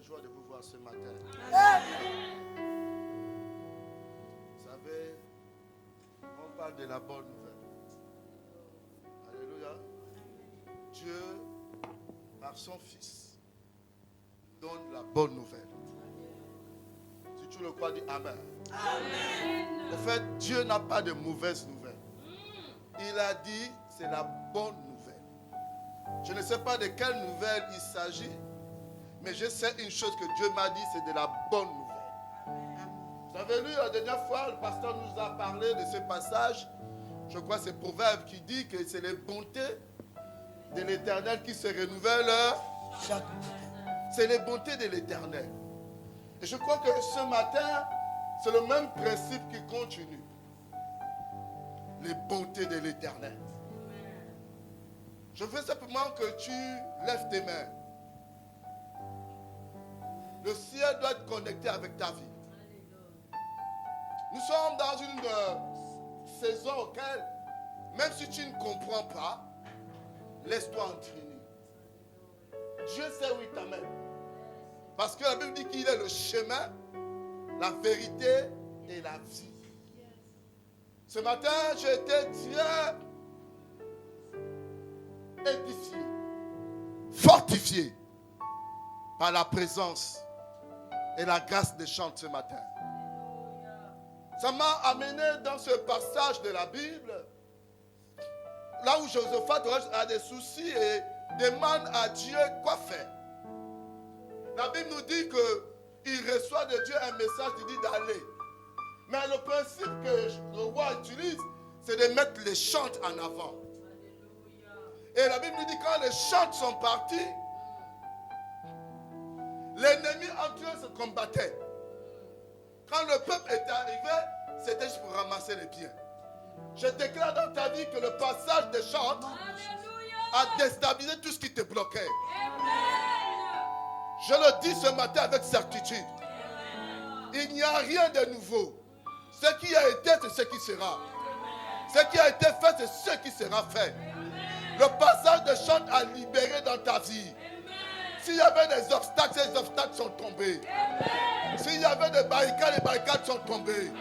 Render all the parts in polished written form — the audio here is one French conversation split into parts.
joie de vous voir ce matin. Vous savez, on parle de la bonne nouvelle. Alléluia. Dieu, par son Fils, donne la bonne nouvelle. Si tu le crois, dis Amen. Amen. En fait, Dieu n'a pas de mauvaises nouvelles. Il a dit, c'est la bonne nouvelle. Je ne sais pas de quelle nouvelle il s'agit, mais je sais une chose que Dieu m'a dit, c'est de la bonne nouvelle. Vous avez lu la dernière fois, le pasteur nous a parlé de ce passage. Je crois que c'est Proverbe qui dit que c'est les bontés de l'Éternel qui se renouvellent chaque matin. C'est les bontés de l'Éternel. Et je crois que ce matin, c'est le même principe qui continue. Les bontés de l'Éternel. Je veux simplement que tu lèves tes mains. Le ciel doit être connecté avec ta vie. Nous sommes dans une saison auquel, même si tu ne comprends pas, laisse-toi entraîner. Dieu sait où il t'amène. Parce que la Bible dit qu'il est le chemin, la vérité et la vie. Ce matin, j'ai été très édifié, fortifié par la présence et la grâce des chants ce matin. Ça m'a amené dans ce passage de la Bible, là où Josaphat a des soucis et demande à Dieu quoi faire. La Bible nous dit qu'il reçoit de Dieu un message qui dit d'aller. Mais le principe que le roi utilise, c'est de mettre les chantes en avant. Et la Bible nous dit que quand les chantes sont partis, l'ennemi entre eux se combattait. Quand le peuple était arrivé, c'était juste pour ramasser les biens. Je déclare dans ta vie que le passage des chantes a déstabilisé tout ce qui te bloquait. Je le dis ce matin avec certitude. Il n'y a rien de nouveau. Ce qui a été, c'est ce qui sera. Ce qui a été fait, c'est ce qui sera fait. Le passage de chante a libéré dans ta vie. S'il y avait des obstacles, ces obstacles sont tombés. S'il y avait des barricades, les barricades sont tombées.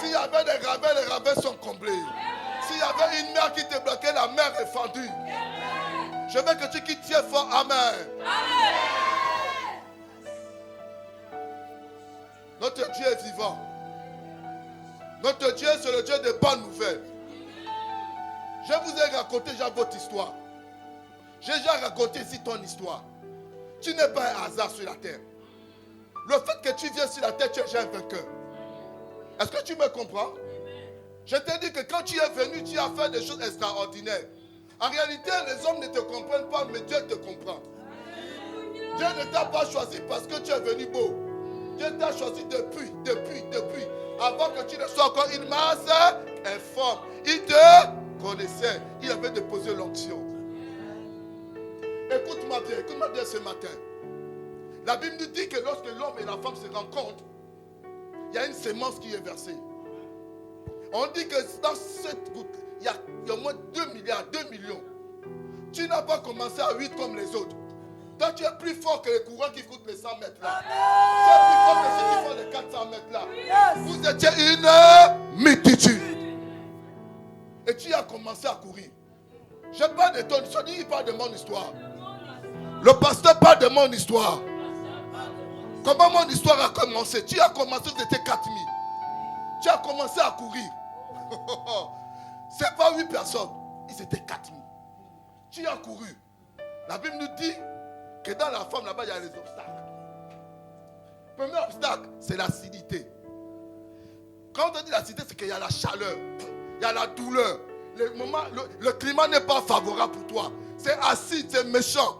S'il y avait des ravins, les ravins sont comblés. S'il y avait une mer qui te bloquait, la mer est fendue. Je veux que tu quittes fort. Amen. Notre Dieu est vivant. Notre Dieu, c'est le Dieu des bonnes nouvelles. Je vous ai raconté déjà votre histoire. J'ai déjà raconté ici ton histoire. Tu n'es pas un hasard sur la terre. Le fait que tu viens sur la terre, tu es déjà un vainqueur. Est-ce que tu me comprends? Je t'ai dit que quand tu es venu, tu as fait des choses extraordinaires. En réalité, les hommes ne te comprennent pas, mais Dieu te comprend. Dieu ne t'a pas choisi parce que tu es venu beau. Dieu t'a choisi depuis. Avant que tu ne sois encore une masse informe. Il te connaissait. Il avait déposé l'onction. Écoute-moi bien ce matin. La Bible nous dit que lorsque l'homme et la femme se rencontrent, il y a une sémence qui est versée. On dit que dans cette goutte, il y a au moins 2 milliards, 2 millions. Tu n'as pas commencé à 8 comme les autres. Toi, tu es plus fort que les courants qui coûtent les 100 mètres là. Tu es plus fort que ceux qui font les 400 mètres là. Vous étiez une multitude. Et tu as commencé à courir. Je parle de ton histoire, il parle de mon histoire. Le pasteur parle de mon histoire. Comment mon histoire a commencé? Tu as commencé, vous étiez 4000. Tu as commencé à courir. Ce n'est pas 8 personnes. Ils étaient 4000. Tu as couru. La Bible nous dit que dans la femme là-bas, il y a les obstacles. Le premier obstacle, c'est l'acidité. Quand on dit l'acidité, c'est qu'il y a la chaleur. Il y a la douleur. Le climat n'est pas favorable pour toi. C'est acide, c'est méchant.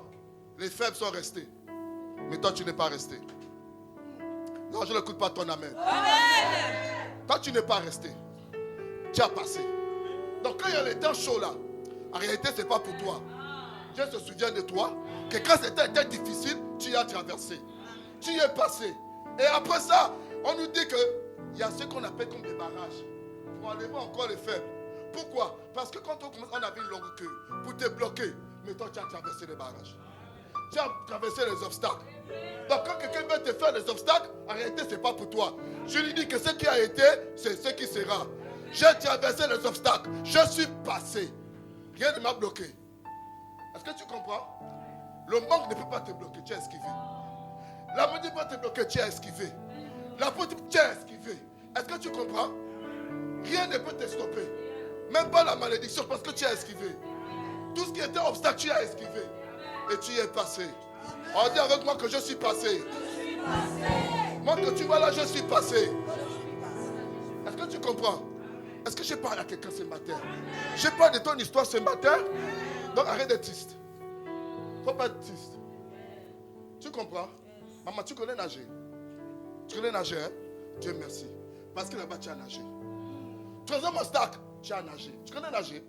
Les faibles sont restés. Mais toi, tu n'es pas resté. Non, je n'écoute pas ton amen. Toi, tu n'es pas resté. Tu as passé. Donc, quand il y a les temps chauds là, en réalité, ce n'est pas pour toi. Dieu se souvient de toi. Que quand c'était difficile, tu y as traversé. Tu y es passé. Et après ça, on nous dit qu'il y a ce qu'on appelle comme des barrages. Pour enlever encore les faibles. Pourquoi? Parce que quand on commence, on avait une longue queue pour te bloquer. Mais toi, tu as traversé les barrages. Tu as traversé les obstacles. Donc quand quelqu'un veut te faire des obstacles, en réalité, ce n'est pas pour toi. Je lui dis que ce qui a été, c'est ce qui sera. J'ai traversé les obstacles. Je suis passé. Rien ne m'a bloqué. Est-ce que tu comprends? Le manque ne peut pas te bloquer, tu es esquivé. La maladie ne peut pas te bloquer, tu es esquivé. La politique, tu es esquivé. Est-ce que tu comprends? Rien ne peut te stopper. Même pas la malédiction, parce que tu as esquivé. Tout ce qui était obstacle, tu as esquivé. Et tu y es passé. On dit avec moi que je suis passé. Moi que tu vois là, je suis passé. Est-ce que tu comprends? Est-ce que je parle à quelqu'un ce matin? Je parle de ton histoire ce matin. Donc arrête d'être triste. Il ne faut pas être triste. Tu comprends? Maman, tu connais nager? Tu connais nager, hein? Dieu merci. Parce que là-bas, tu as nagé. Tu faisais mon stack, tu as nagé. Tu connais nager?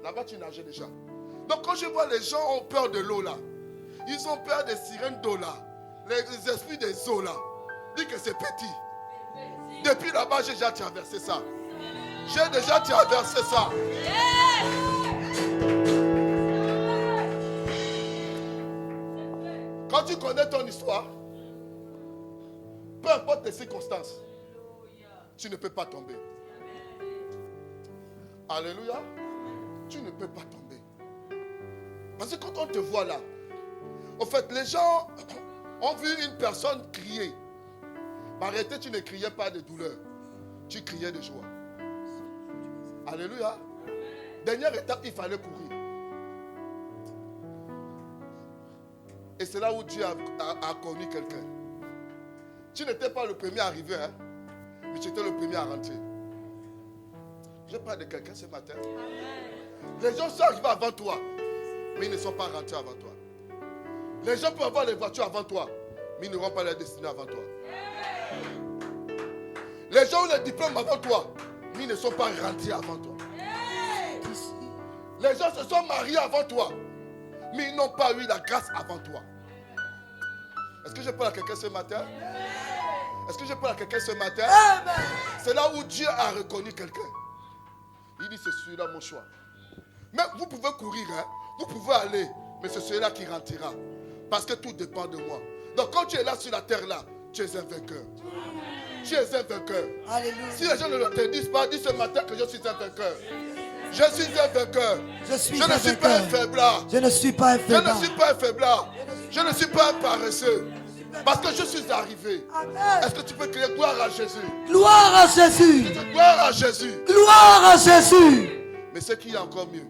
Là-bas, tu nageais déjà. Donc quand je vois les gens ont peur de l'eau là, ils ont peur des sirènes d'eau là, les esprits des eaux là, dis que c'est petit. Depuis là-bas, j'ai déjà traversé ça. J'ai déjà traversé ça. Quand tu connais ton histoire, peu importe les circonstances, tu ne peux pas tomber. Alléluia. Tu ne peux pas tomber. Parce que quand on te voit là, en fait, les gens ont vu une personne crier. Mais en réalité, tu ne criais pas de douleur. Tu criais de joie. Alléluia. Dernière étape, il fallait courir. Et c'est là où Dieu a connu quelqu'un. Tu n'étais pas le premier arrivé, hein, mais tu étais le premier à rentrer. Je parle de quelqu'un ce matin. Les gens sont arrivés avant toi, mais ils ne sont pas rentrés avant toi. Les gens peuvent avoir les voitures avant toi, mais ils n'auront pas leur destinée avant toi. Les gens ont les diplômes avant toi, mais ils ne sont pas rentrés avant toi. Les gens se sont mariés avant toi, mais ils n'ont pas eu la grâce avant toi. Est-ce que je parle à quelqu'un ce matin? Est-ce que je parle à quelqu'un ce matin? C'est là où Dieu a reconnu quelqu'un. Il dit, c'est celui-là mon choix. Mais vous pouvez courir, hein? Vous pouvez aller, mais c'est celui-là qui rentrera. Parce que tout dépend de moi. Donc quand tu es là sur la terre là, tu es un vainqueur. Tu es un vainqueur. Alléluia. Si les gens ne te disent pas, dis ce matin que je suis un vainqueur. Je suis un vainqueur. Je ne suis pas un faiblard. Je ne suis pas un faiblard. Je ne suis pas un faiblard. Je ne suis pas un paresseux. Parce que je suis arrivé. Est-ce que tu peux crier gloire à Jésus? Gloire à Jésus. Gloire à Jésus. Gloire à Jésus. Mais ce qui est encore mieux,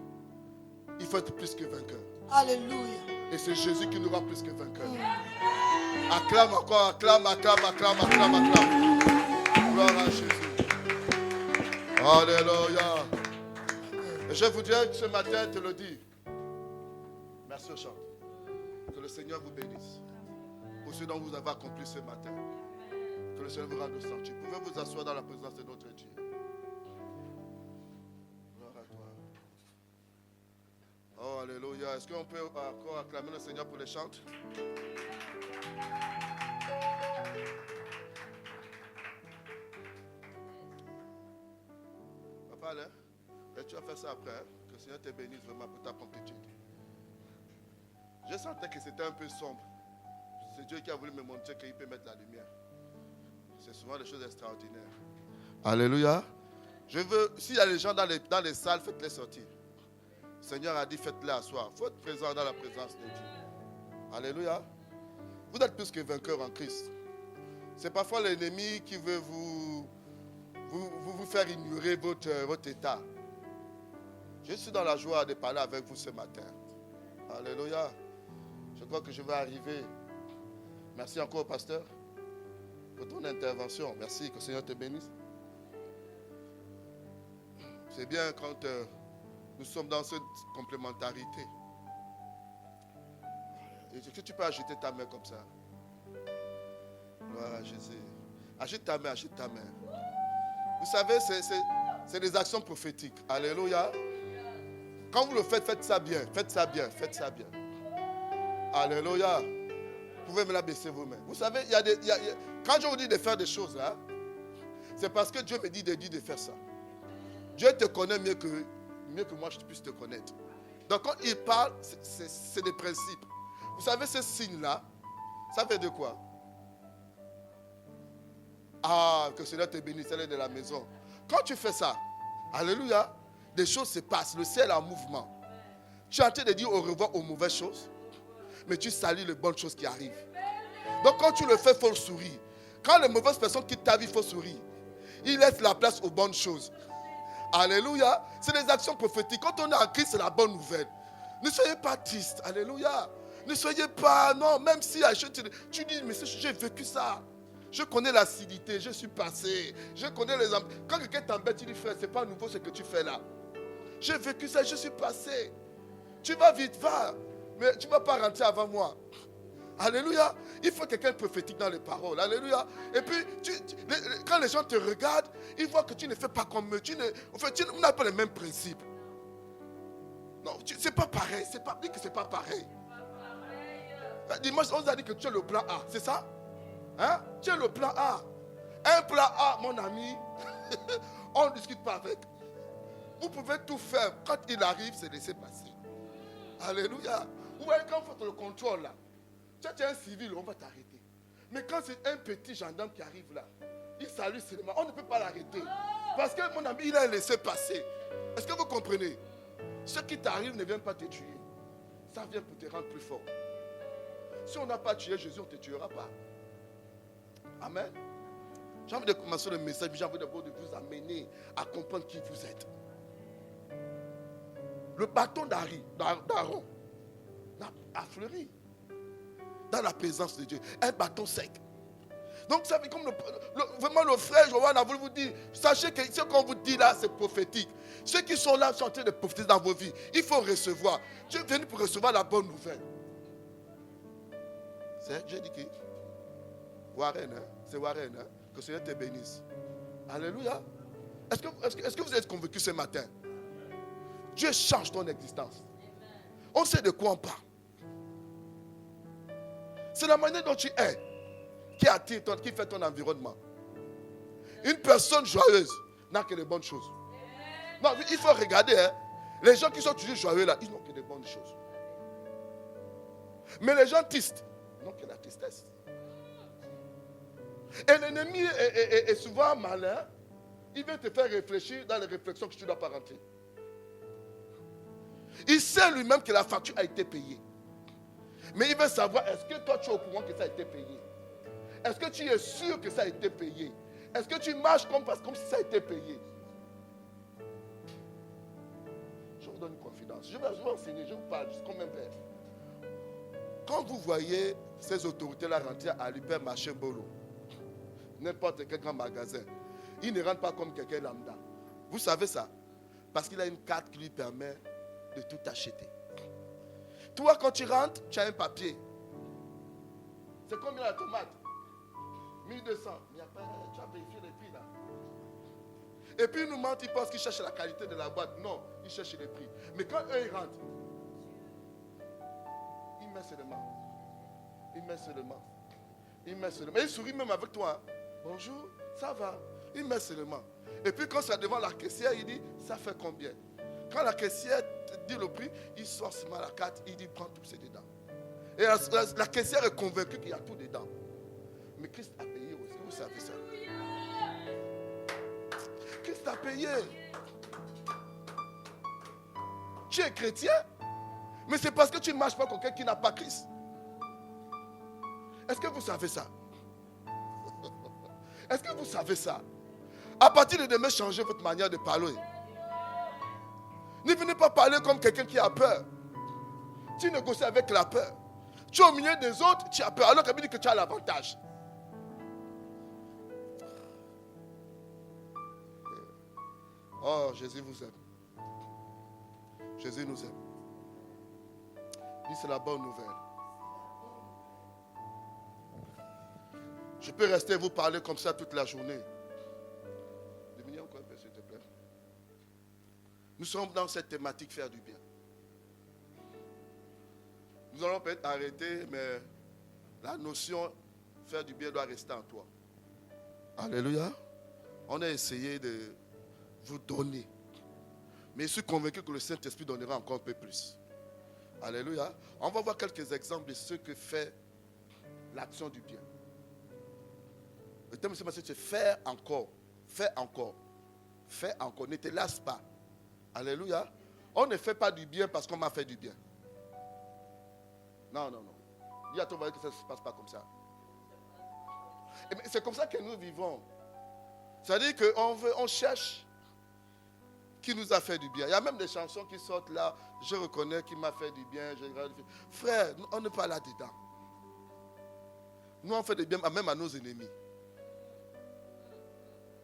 il faut être plus que vainqueur. Alléluia. Et c'est Jésus qui nous rend plus que vainqueur. Acclame encore, acclame, acclame, acclame, acclame, acclame. Gloire à Jésus. Alléluia. Et je voudrais que ce matin te le dire. Merci au chant. Que le Seigneur vous bénisse. Pour ce dont vous avez accompli ce matin. Que le Seigneur vous rende sortir. Vous pouvez vous asseoir dans la présence de notre Dieu. Gloire à toi. Oh, alléluia. Est-ce qu'on peut encore acclamer le Seigneur pour les chants? Papa, Alain, et tu vas faire ça après. Hein? Que le Seigneur te bénisse vraiment pour ta promptitude. Je sentais que c'était un peu sombre. C'est Dieu qui a voulu me montrer qu'il peut mettre la lumière. C'est souvent des choses extraordinaires. Alléluia. Je veux, s'il y a des gens dans les salles, faites-les sortir. Le Seigneur a dit, faites-les asseoir. Il faut être présent dans la présence de Dieu. Alléluia. Vous êtes plus que vainqueur en Christ. C'est parfois l'ennemi qui veut vous faire ignorer votre état. Je suis dans la joie de parler avec vous ce matin. Alléluia. Je crois que je vais arriver. Merci encore, pasteur, pour ton intervention. Merci, que le Seigneur te bénisse. C'est bien quand nous sommes dans cette complémentarité. Est-ce que tu peux agiter ta main comme ça? Gloire à Jésus. Agite ta main, agite ta main. Vous savez, c'est des actions prophétiques. Alléluia. Quand vous le faites, faites ça bien. Faites ça bien, faites ça bien. Alléluia. Vous pouvez me la baisser vous-même. Vous savez, quand je vous dis de faire des choses, hein, c'est parce que Dieu me dit de faire ça. Dieu te connaît mieux que moi je puisse te connaître. Donc quand il parle, c'est des principes. Vous savez, ces signes-là, Ça fait de quoi? Ah, que le Seigneur te bénisse, elle est de la maison. Quand tu fais ça, alléluia, des choses se passent, le ciel est en mouvement. Tu es en train de dire au revoir aux mauvaises choses, mais tu salues les bonnes choses qui arrivent. Donc quand tu le fais, il faut sourire. Quand les mauvaises personnes quittent ta vie, il faut sourire. Il laisse la place aux bonnes choses. Alléluia. C'est des actions prophétiques. Quand on est en Christ, c'est la bonne nouvelle. Ne soyez pas triste. Alléluia. Ne soyez pas, non, même si tu dis, mais j'ai vécu ça. Je connais l'acidité, je suis passé. Je connais les... Quand quelqu'un t'embête, tu dis, frère, c'est pas nouveau ce que tu fais là. J'ai vécu ça, je suis passé. Tu vas vite, va. Mais tu ne vas pas rentrer avant moi. Alléluia. Il faut quelqu'un de prophétique dans les paroles. Alléluia. Et puis, quand les gens te regardent, ils voient que tu ne fais pas comme eux. On n'a pas les mêmes principes. Non, c'est pas pareil. C'est pas dit que c'est pas pareil. Dimanche, on nous a dit que tu es le plan A. C'est ça? Hein? Tu es le plan A. Un plan A, mon ami, on ne discute pas avec. Vous pouvez tout faire. Quand il arrive, c'est laisser passer. Alléluia. Vous voyez, quand vous faites le contrôle là, tu es un civil, on va t'arrêter. Mais quand c'est un petit gendarme qui arrive là, il salue seulement, on ne peut pas l'arrêter. Parce que mon ami, il a laissé passer. Est-ce que vous comprenez? Ce qui t'arrive ne vient pas te tuer. Ça vient pour te rendre plus fort. Si on n'a pas tué Jésus, on ne te tuera pas. Amen. J'ai envie de commencer le message, mais j'ai envie d'abord de vous amener à comprendre qui vous êtes. Le bâton d'Aaron a fleuri dans la présence de Dieu. Un bâton sec. Donc, ça fait comme vraiment le frère Joanne a voulu vous dire, sachez que ce qu'on vous dit là, c'est prophétique. Ceux qui sont là sont en train de prophétiser dans vos vies. Il faut recevoir. Tu es venu pour recevoir la bonne nouvelle. C'est Dieu dit qui? Warren, hein? C'est Warren, hein? Que le Seigneur te bénisse. Alléluia. Est-ce que vous êtes convaincu ce matin? Dieu change ton existence. On sait de quoi on parle. C'est la manière dont tu es qui attire, qui fait ton environnement. Une personne joyeuse n'a que de bonnes choses. Non, il faut regarder. Hein. Les gens qui sont toujours joyeux là, ils n'ont que de bonnes choses. Mais les gens tristes n'ont que la tristesse. Et l'ennemi est souvent malin. Il veut te faire réfléchir dans les réflexions que tu ne dois pas rentrer. Il sait lui-même que la facture a été payée. Mais il veut savoir, est-ce que toi tu es au courant que ça a été payé? Est-ce que tu es sûr que ça a été payé? Est-ce que tu marches comme si ça a été payé? Je vous donne une confidence. Je vais enseigner, je vous parle juste comme un père. Quand vous voyez ces autorités-là rentrer à l'hypermarché Bolo, n'importe quel grand magasin, ils ne rentrent pas comme quelqu'un lambda. Vous savez ça? Parce qu'il a une carte qui lui permet de tout acheter. Toi, quand tu rentres, tu as un papier. C'est combien la tomate? 1200. Mais après, tu as vérifié les prix là. Et puis, ils nous mentent, ils pensent qu'ils cherchent la qualité de la boîte. Non, ils cherchent les prix. Mais quand eux, ils rentrent, ils mettent seulement. Ils mettent seulement. Ils mettent seulement. Ils sourient même avec toi. Hein. Bonjour, ça va. Ils mettent seulement. Et puis, quand c'est devant la caissière, il dit, ça fait combien? Quand la caissière dit le prix, il sort seulement la carte, il dit, prends tout, c'est dedans. Et la caissière est convaincue qu'il y a tout dedans. Mais Christ a payé aussi, vous savez ça. Christ a payé. Tu es chrétien, mais c'est parce que tu ne marches pas comme quelqu'un qui n'a pas Christ. Est-ce que vous savez ça? Est-ce que vous savez ça? À partir de demain, changez votre manière de parler. Ne venez pas parler comme quelqu'un qui a peur. Tu négocies avec la peur. Tu es au milieu des autres, tu as peur. Alors qu'il dit que tu as l'avantage. Oh, Jésus vous aime. Jésus nous aime. Dis, c'est la bonne nouvelle. Je peux rester vous parler comme ça toute la journée. Devenez encore un peu, s'il te plaît. Nous sommes dans cette thématique faire du bien. Nous allons peut-être arrêter, mais la notion faire du bien doit rester en toi. Alléluia. On a essayé de vous donner. Mais je suis convaincu que le Saint-Esprit donnera encore un peu plus. Alléluia. On va voir quelques exemples de ce que fait l'action du bien. Le thème de ce matin, c'est faire encore. Fais encore. Fais encore. Ne te lasse pas. Alléluia. On ne fait pas du bien parce qu'on m'a fait du bien. Non. Dis à ton voisin que ça ne se passe pas comme ça. C'est comme ça que nous vivons. C'est-à-dire qu'on cherche qui nous a fait du bien. Il y a même des chansons qui sortent là. Je reconnais qui m'a fait du bien. Frère, on n'est pas là-dedans. Nous, on fait du bien même à nos ennemis.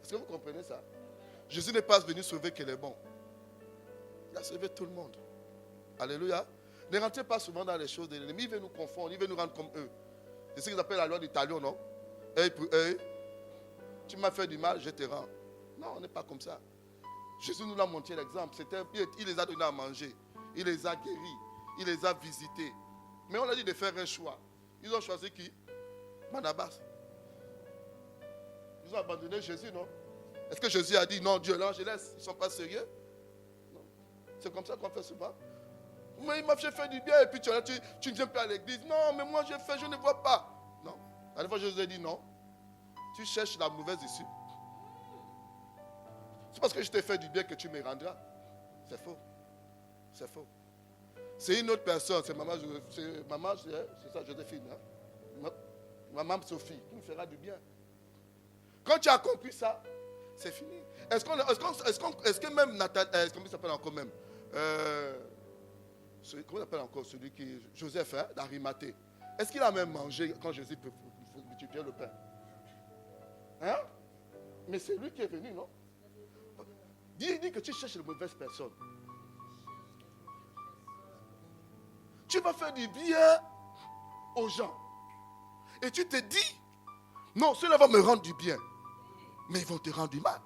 Est-ce que vous comprenez ça? Jésus n'est pas venu sauver que les bons. Il a sauvé tout le monde. Alléluia. Ne rentrez pas souvent dans les choses de l'ennemi. Il veut nous confondre. Il veut nous rendre comme eux. C'est ce qu'ils appellent la loi du talion, non? Œil pour œil. Tu m'as fait du mal, je te rends. Non, on n'est pas comme ça. Jésus nous a montré l'exemple. Il les a donnés à manger. Il les a guéris. Il les a visités. Mais on a dit de faire un choix. Ils ont choisi qui? Barnabas. Ils ont abandonné Jésus, non? Est-ce que Jésus a dit non, Dieu, là, je laisse? Ils ne sont pas sérieux? Non. C'est comme ça qu'on fait souvent. Mais il m'a fait du bien et puis tu ne viens plus à l'église. Non, mais moi j'ai fait, je ne vois pas. Non. À la fois, Jésus a dit non. Tu cherches la mauvaise issue. C'est parce que je t'ai fait du bien que tu me rendras. C'est faux. C'est faux. C'est une autre personne. C'est maman, c'est ça, Joséphine. Hein? Maman Sophie, qui me fera du bien. Quand tu as compris ça, c'est fini. Est-ce que même Nathan, comment il s'appelle encore même comment il s'appelle encore celui qui Joseph, hein, d'Arimathée. Est-ce qu'il a même mangé quand Jésus peut multiplier le pain? Hein? Mais c'est lui qui est venu, non? Dis que tu cherches les mauvaises personnes. Tu vas faire du bien aux gens. Et tu te dis, non, cela va me rendre du bien. Mais ils vont te rendre du mal.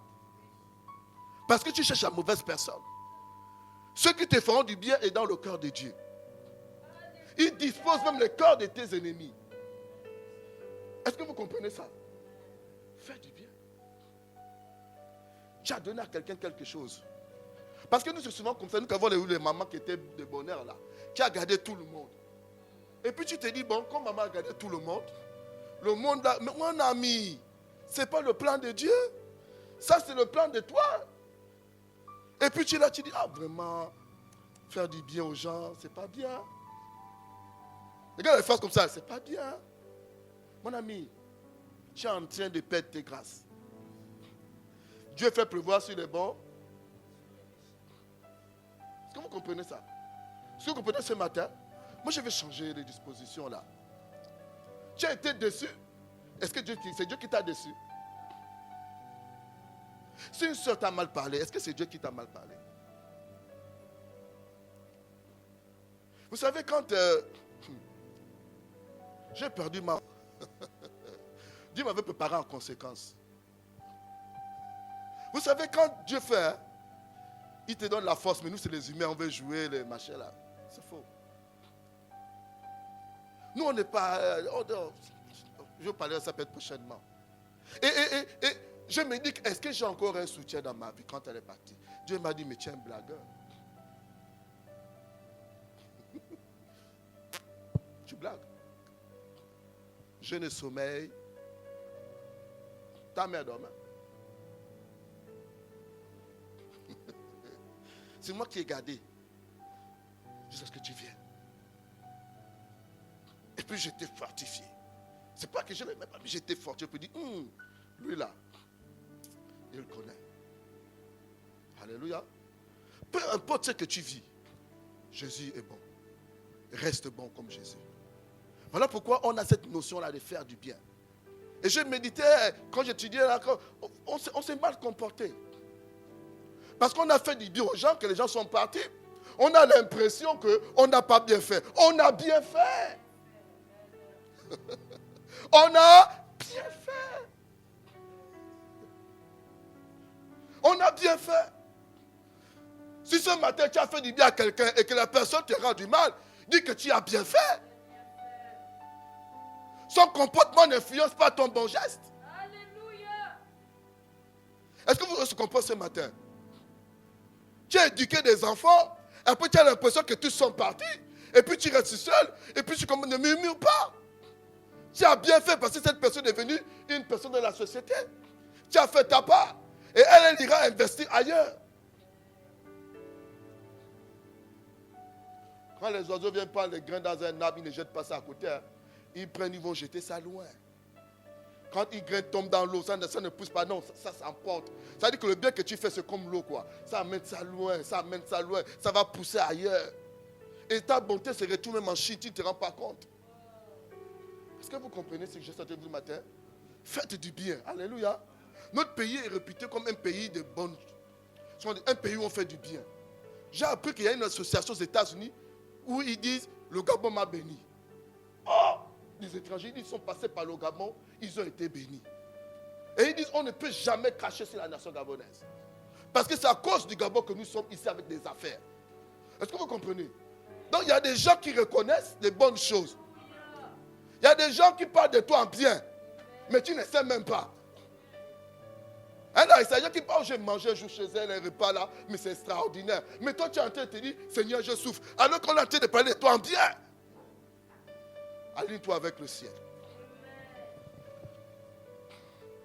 Parce que tu cherches la mauvaise personne. Ceux qui te feront du bien est dans le cœur de Dieu. Il dispose même le cœur de tes ennemis. Est-ce que vous comprenez ça? Fais du bien. Tu as donné à quelqu'un quelque chose. Parce que nous, c'est souvent comme ça. Nous avons les mamans qui étaient de bonheur là. Qui a gardé tout le monde. Et puis tu te dis, bon, comme maman a gardé tout le monde là, mais mon ami, ce n'est pas le plan de Dieu. Ça, c'est le plan de toi. Et puis tu es là, tu dis, ah vraiment, faire du bien aux gens, c'est pas bien. Regarde les phrases comme ça, c'est pas bien. Mon ami, tu es en train de perdre tes grâces. Dieu fait pleuvoir sur les bons. Est-ce que vous comprenez ça? Est-ce que vous comprenez ce matin? Moi, je vais changer les dispositions là. Tu as été déçu. Est-ce que c'est Dieu qui t'a déçu? Si une soeur t'a mal parlé, est-ce que c'est Dieu qui t'a mal parlé? Vous savez, quand j'ai perdu ma... Dieu m'avait préparé en conséquence. Vous savez, quand Dieu fait, il te donne la force, mais nous, c'est les humains, on veut jouer les machins là. C'est faux. Nous, on n'est pas... je vais parler de ça peut-être prochainement. Et je me dis, est-ce que j'ai encore un soutien dans ma vie quand elle est partie? Dieu m'a dit, mais tu es un blagueur. Tu blagues. Je ne sommeille. Ta mère dort. C'est moi qui ai gardé. Jusqu'à ce que tu viennes. Et puis j'étais fortifié. C'est pas que je ne l'aimais pas, mais j'étais fortifié. Je peux dire, lui là, il le connaît. Alléluia. Peu importe ce que tu vis, Jésus est bon. Reste bon comme Jésus. Voilà pourquoi on a cette notion-là de faire du bien. Et je méditais, quand j'étudiais là, on s'est mal comporté. Parce qu'on a fait du bien aux gens, que les gens sont partis. On a l'impression qu'on n'a pas bien fait. On a bien fait. On a bien fait. On a bien fait. Si ce matin tu as fait du bien à quelqu'un et que la personne te rend du mal, dis que tu as bien fait. Son comportement n'influence pas ton bon geste. Alléluia. Est-ce que vous comprenez ce matin? Tu as éduqué des enfants, après tu as l'impression que tous sont partis, et puis tu restes seul, et puis tu ne murmures pas. Tu as bien fait parce que cette personne est devenue une personne de la société. Tu as fait ta part. Et elle ira investir ailleurs. Quand les oiseaux viennent prendre les grains dans un arbre, ils ne jettent pas ça à côté. Hein. Ils prennent, ils vont jeter ça loin. Quand les grains tombent dans l'eau, ça ne pousse pas. Non, ça s'emporte. Ça veut dire que le bien que tu fais, c'est comme l'eau, quoi. Ça amène ça loin, ça amène ça loin. Ça va pousser ailleurs. Et ta bonté se retrouve même en Chine, tu ne te rends pas compte. Est-ce que vous comprenez ce que j'ai sorti du matin? Faites du bien. Alléluia. Notre pays est réputé comme un pays de bonnes... Un pays où on fait du bien. J'ai appris qu'il y a une association aux États-Unis où ils disent, le Gabon m'a béni. Oh! Les étrangers, ils sont passés par le Gabon, ils ont été bénis. Et ils disent, on ne peut jamais cracher sur la nation gabonaise. Parce que c'est à cause du Gabon que nous sommes ici avec des affaires. Est-ce que vous comprenez? Donc il y a des gens qui reconnaissent les bonnes choses. Il y a des gens qui parlent de toi en bien, mais tu ne sais même pas. Il y a des gens qui parlent, j'ai mangé un jour chez elle, un repas là, mais c'est extraordinaire. Mais toi tu es en train de te dire, Seigneur, je souffre. Alors qu'on est en train de parler de toi en bien. Aligne-toi avec le ciel.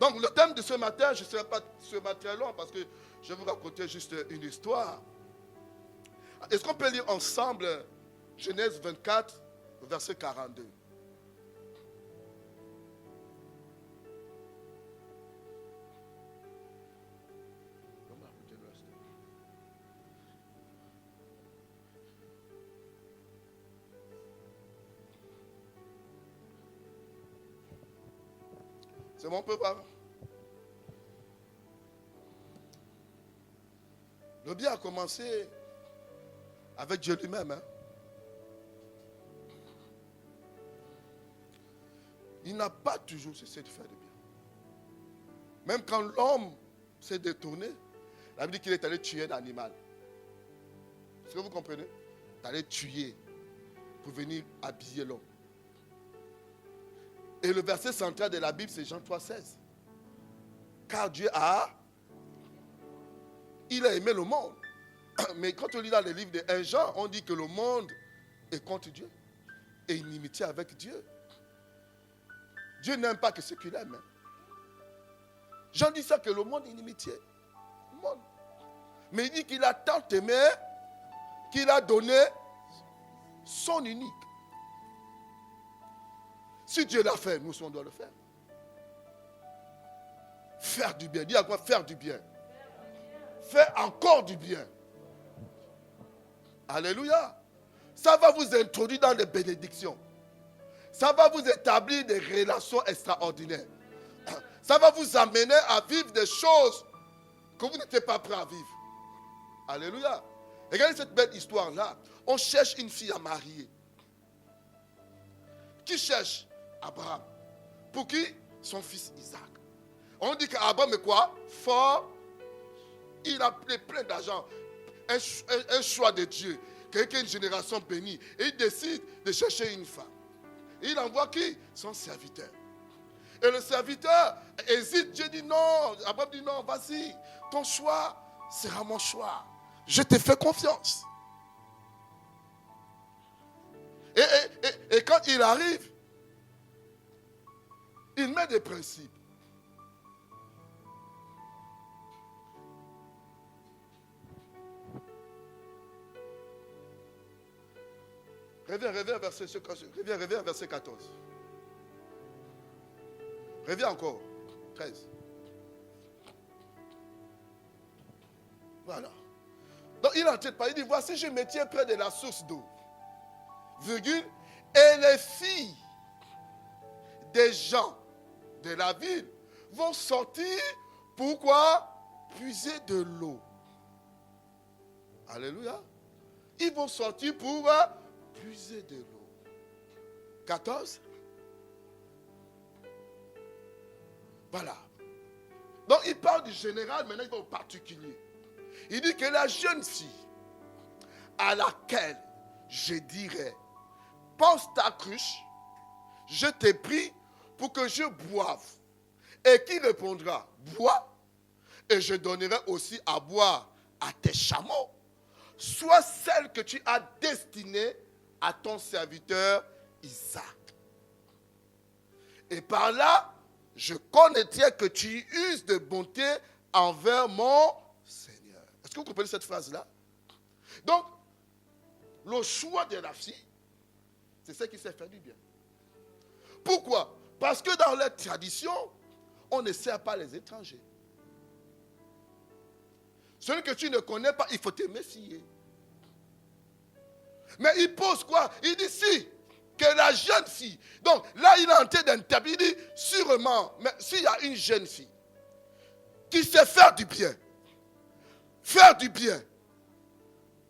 Donc le thème de ce matin, je ne serai pas ce matin long parce que je vais vous raconter juste une histoire. Est-ce qu'on peut lire ensemble Genèse 24, verset 42? C'est bon, on peut voir. Le bien a commencé avec Dieu lui-même. Hein. Il n'a pas toujours cessé de faire du bien. Même quand l'homme s'est détourné, la Bible dit qu'il est allé tuer un animal. Est-ce que vous comprenez? Il est allé tuer pour venir habiller l'homme. Et le verset central de la Bible, c'est Jean 3,16. Car Dieu il a aimé le monde. Mais quand on lit dans les livres de 1 Jean, on dit que le monde est contre Dieu. Et inimitié avec Dieu. Dieu n'aime pas que ce qu'il aime. Jean dit ça que le monde est inimitié. Le monde. Mais il dit qu'il a tant aimé qu'il a donné son unique. Si Dieu l'a fait, nous on doit le faire. Faire du bien. Dis à quoi? Faire du bien. Faire encore du bien. Alléluia. Ça va vous introduire dans les bénédictions. Ça va vous établir des relations extraordinaires. Ça va vous amener à vivre des choses que vous n'étiez pas prêt à vivre. Alléluia. Regardez cette belle histoire-là. On cherche une fille à marier. Qui cherche? Abraham. Pour qui? Son fils Isaac. On dit qu'Abraham est quoi? Fort. Il a plein d'argent. Un choix de Dieu. Quelqu'un, une génération bénie. Et il décide de chercher une femme. Et il envoie qui? Son serviteur. Et le serviteur hésite. Dieu dit non. Abraham dit non, vas-y. Ton choix sera mon choix. Je te fais confiance. Et quand il arrive, il met des principes. Reviens verset 14. Reviens encore. 13. Voilà. Donc il est en train de parler, il dit, voici je me tiens près de la source d'eau. Virgule. Et les filles des gens de la ville vont sortir. Pourquoi? Puiser de l'eau. Alléluia. Ils vont sortir pour puiser de l'eau. 14. Voilà. Donc il parle du général, maintenant il va au particulier. Il dit que la jeune fille à laquelle je dirais, pense ta cruche, je t'ai pris pour que je boive. Et qui répondra, bois, et je donnerai aussi à boire à tes chameaux. Soit celle que tu as destinée à ton serviteur Isaac. Et par là, je connaîtrai que tu uses de bonté envers mon Seigneur. Est-ce que vous comprenez cette phrase-là? Donc, le choix de la fille, c'est celle qui sait faire du bien. Pourquoi? Parce que dans leur tradition, on ne sert pas les étrangers. Celui que tu ne connais pas, il faut te méfier. Mais il pose quoi? Il dit si, que la jeune fille. Donc là, il est en train d'interpréter. Il dit sûrement, mais s'il y a une jeune fille qui sait faire du bien,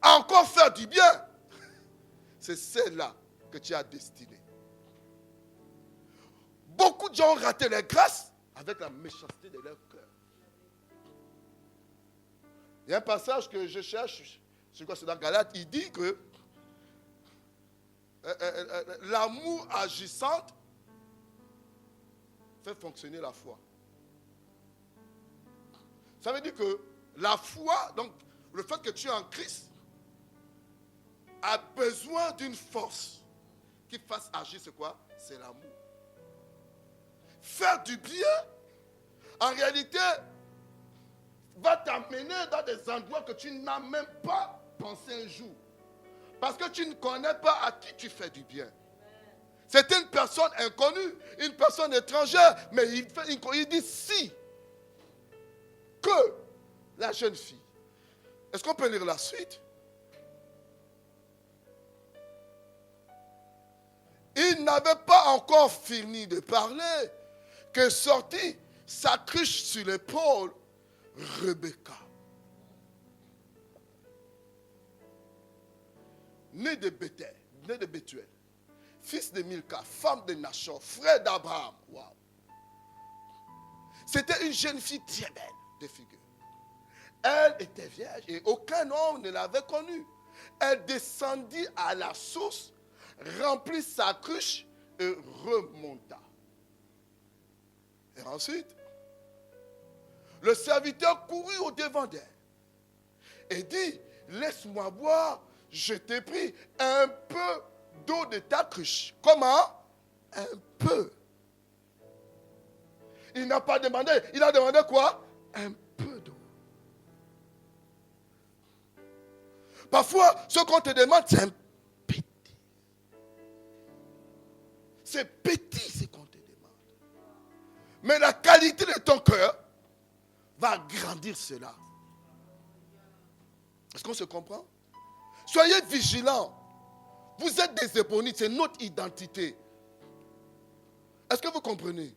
encore faire du bien, c'est celle-là que tu as destinée. Beaucoup de gens ont raté les grâces avec la méchanceté de leur cœur. Il y a un passage que je cherche, c'est quoi, c'est dans Galates, il dit que l'amour agissante fait fonctionner la foi. Ça veut dire que la foi, donc le fait que tu es en Christ, a besoin d'une force qui fasse agir, c'est quoi? C'est l'amour. Faire du bien, en réalité, va t'amener dans des endroits que tu n'as même pas pensé un jour. Parce que tu ne connais pas à qui tu fais du bien. C'est une personne inconnue, une personne étrangère, mais il dit si que la jeune fille. Est-ce qu'on peut lire la suite? Il n'avait pas encore fini de parler que sortit sa cruche sur l'épaule Rebecca. Née de Bethuel, fils de Milka, femme de Nachor, frère d'Abraham. Wow. C'était une jeune fille très belle de figure. Elle était vierge et aucun homme ne l'avait connue. Elle descendit à la source, remplit sa cruche et remonta. Et ensuite, le serviteur courut au-devant d'elle et dit, laisse-moi boire, je t'ai pris un peu d'eau de ta cruche. Comment? Un peu. Il n'a pas demandé, il a demandé quoi? Un peu d'eau. Parfois, ce qu'on te demande, c'est un petit. C'est petit ce qu'on te demande. Mais la qualité de ton cœur va grandir cela. Est-ce qu'on se comprend? Soyez vigilants. Vous êtes des ébonites, c'est notre identité. Est-ce que vous comprenez?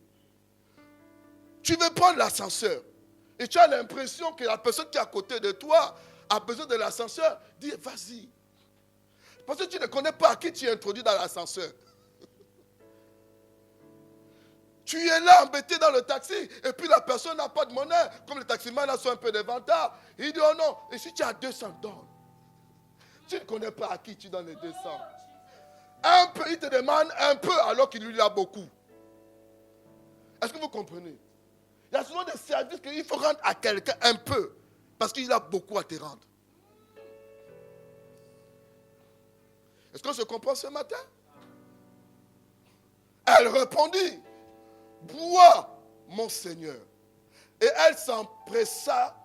Tu veux prendre l'ascenseur et tu as l'impression que la personne qui est à côté de toi a besoin de l'ascenseur. Dis, vas-y. Parce que tu ne connais pas à qui tu es introduit dans l'ascenseur. Tu es là embêté dans le taxi et puis la personne n'a pas de monnaie. Comme le taximan a un peu de vantard. Il dit, oh non, et si tu as 200 $, tu ne connais pas à qui tu donnes les 200. Un peu, il te demande un peu alors qu'il lui a beaucoup. Est-ce que vous comprenez? Il y a souvent des services qu'il faut rendre à quelqu'un un peu parce qu'il a beaucoup à te rendre. Est-ce qu'on se comprend ce matin? Elle répondit, bois, mon Seigneur. Et elle s'empressa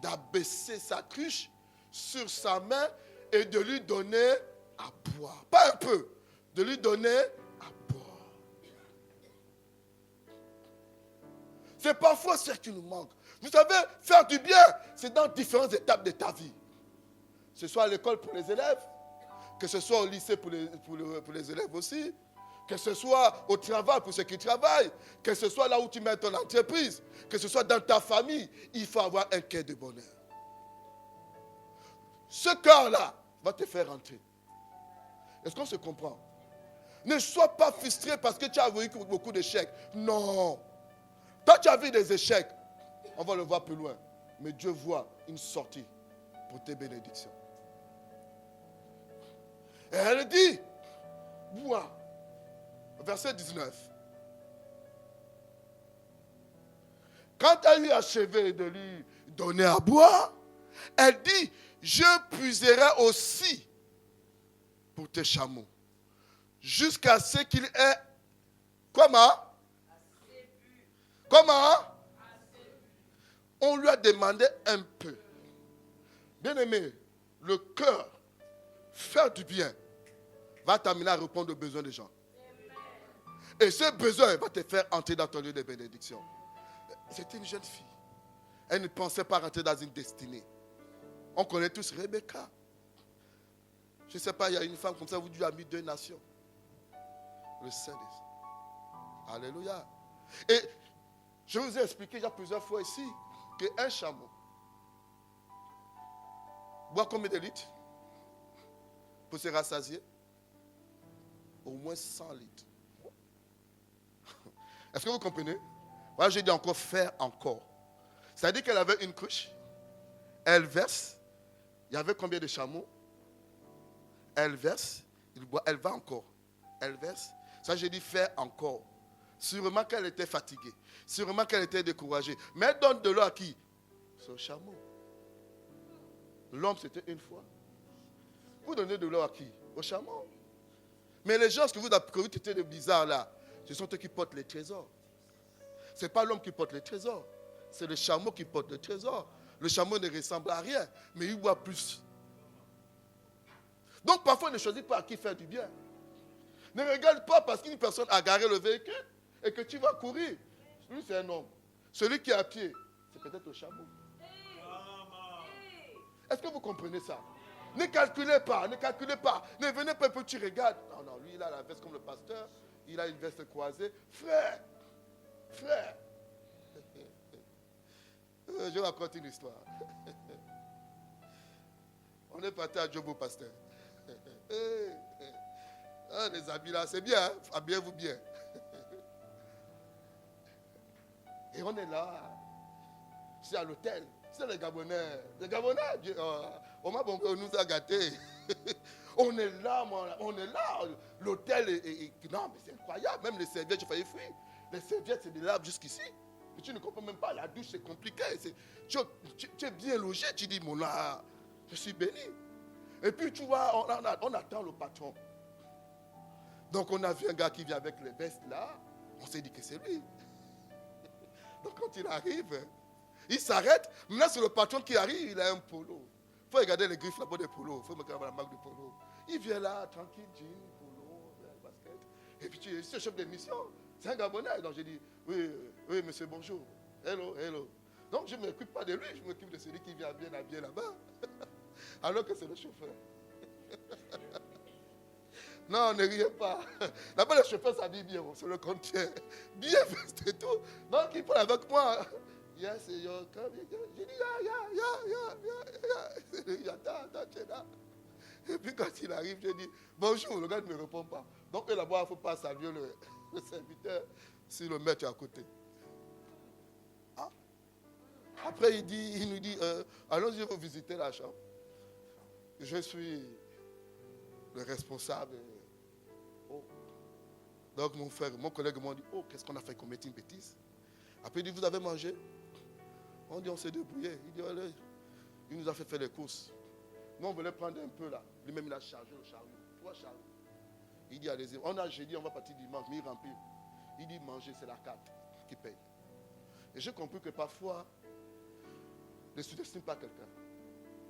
d'abaisser sa cruche sur sa main et de lui donner à boire. Pas un peu, de lui donner à boire. C'est parfois ce qui nous manque. Vous savez, faire du bien, c'est dans différentes étapes de ta vie. Que ce soit à l'école pour les élèves, que ce soit au lycée pour les élèves aussi, que ce soit au travail pour ceux qui travaillent, que ce soit là où tu mets ton entreprise, que ce soit dans ta famille, il faut avoir un cœur de bonheur. Ce cœur-là va te faire rentrer. Est-ce qu'on se comprend? Ne sois pas frustré parce que tu as vécu beaucoup d'échecs. Non. Quand tu as vu des échecs, on va le voir plus loin. Mais Dieu voit une sortie pour tes bénédictions. Et elle dit, bois. Verset 19. Quand elle eut achevé de lui donner à boire, elle dit, je puiserai aussi pour tes chameaux, jusqu'à ce qu'il ait, comment? Comment? On lui a demandé un peu. Bien aimé, le cœur, faire du bien, va t'amener à répondre aux besoins des gens. Et ce besoin va te faire entrer dans ton lieu de bénédiction. C'était une jeune fille. Elle ne pensait pas rentrer dans une destinée. On connaît tous Rebecca. Je ne sais pas, il y a une femme comme ça, vous Dieu a mis 2 nations. Le Saint des... Alléluia. Et je vous ai expliqué il y a plusieurs fois ici qu'un chameau boit combien de litres pour se rassasier? Au moins 100 litres. Est-ce que vous comprenez? Voilà, j'ai dit encore faire encore. C'est-à-dire qu'elle avait une couche. Elle verse. Il y avait combien de chameaux? Elle verse. Il boit. Elle va encore. Elle verse. Ça, j'ai dit faire encore. Sûrement qu'elle était fatiguée. Sûrement qu'elle était découragée. Mais elle donne de l'eau à qui? Son chameau. L'homme, c'était une fois. Vous donnez de l'eau à qui? Au chameau. Mais les gens que vous traitez de bizarres là, ce sont eux qui portent les trésors. Ce n'est pas l'homme qui porte les trésors. C'est le chameau qui porte le trésor. Le chameau ne ressemble à rien, mais il boit plus. Donc parfois, ne choisis pas à qui faire du bien. Ne regarde pas parce qu'une personne a garé le véhicule et que tu vas courir. Lui, c'est un homme. Celui qui est à pied, c'est peut-être le chameau. Est-ce que vous comprenez ça? Ne calculez pas, ne calculez pas. Ne venez pas que tu regardes. Non, non, lui, il a la veste comme le pasteur. Il a une veste croisée. Frère, frère. Je vais raconter une histoire. On est parti à Djobo, pasteur. Ah, les habits là, c'est bien, hein? Habillez-vous bien. Et on est là. C'est à l'hôtel. C'est les Gabonais. Les Gabonais, on nous a gâtés. On est là, on est là. L'hôtel est... Non, mais c'est incroyable. Même les serviettes, j'ai failli fuir. Les serviettes, c'est des larmes jusqu'ici. Mais tu ne comprends même pas. La douche, c'est compliqué. Tu es bien logé. Tu dis, mon là, je suis béni. Et puis, tu vois, on attend le patron. Donc, on a vu un gars qui vient avec les vestes là. On s'est dit que c'est lui. Donc, quand il arrive, il s'arrête. Maintenant, c'est le patron qui arrive. Il a un polo. Il faut regarder les griffes là-bas des polos. Il faut me regarder la marque du polo. Il vient là, tranquille, jean, polo, basket. Et puis, c'est le chef de mission. C'est un Gabonais. Donc, j'ai dit, oui, monsieur, bonjour. Hello, hello. Donc, je ne m'occupe pas de lui. Je m'occupe de celui qui vient bien habillé là-bas. Alors que c'est le chauffeur. Non, ne riez pas. Là-bas, le chauffeur s'habille bien, c'est le contraire. Bien vesté et tout. Donc, il parle avec moi. Yes, yo, come. J'ai dit, ya. Attends, tu es là. Et puis, quand il arrive, je dis, bonjour. Le gars ne me répond pas. Donc, là-bas, il ne faut pas saluer le serviteur si le maître est à côté. Ah. Après, il nous dit, allons-y, vous visiter la chambre. Je suis le responsable. Oh. Donc mon collègue m'a dit, oh, qu'est-ce qu'on a fait, qu'on mette une bêtise? Après il dit, vous avez mangé? On dit, on s'est débrouillé. Il dit, allez, il nous a fait faire les courses. Nous, on voulait prendre un peu là. Lui-même, il a chargé le chariot. 3 chariots. Il dit, allez-y. J'ai dit, on va partir dimanche, mais il remplit. Il dit, manger, c'est la carte qui paye. Et j'ai compris que parfois, ne sous-estime pas quelqu'un.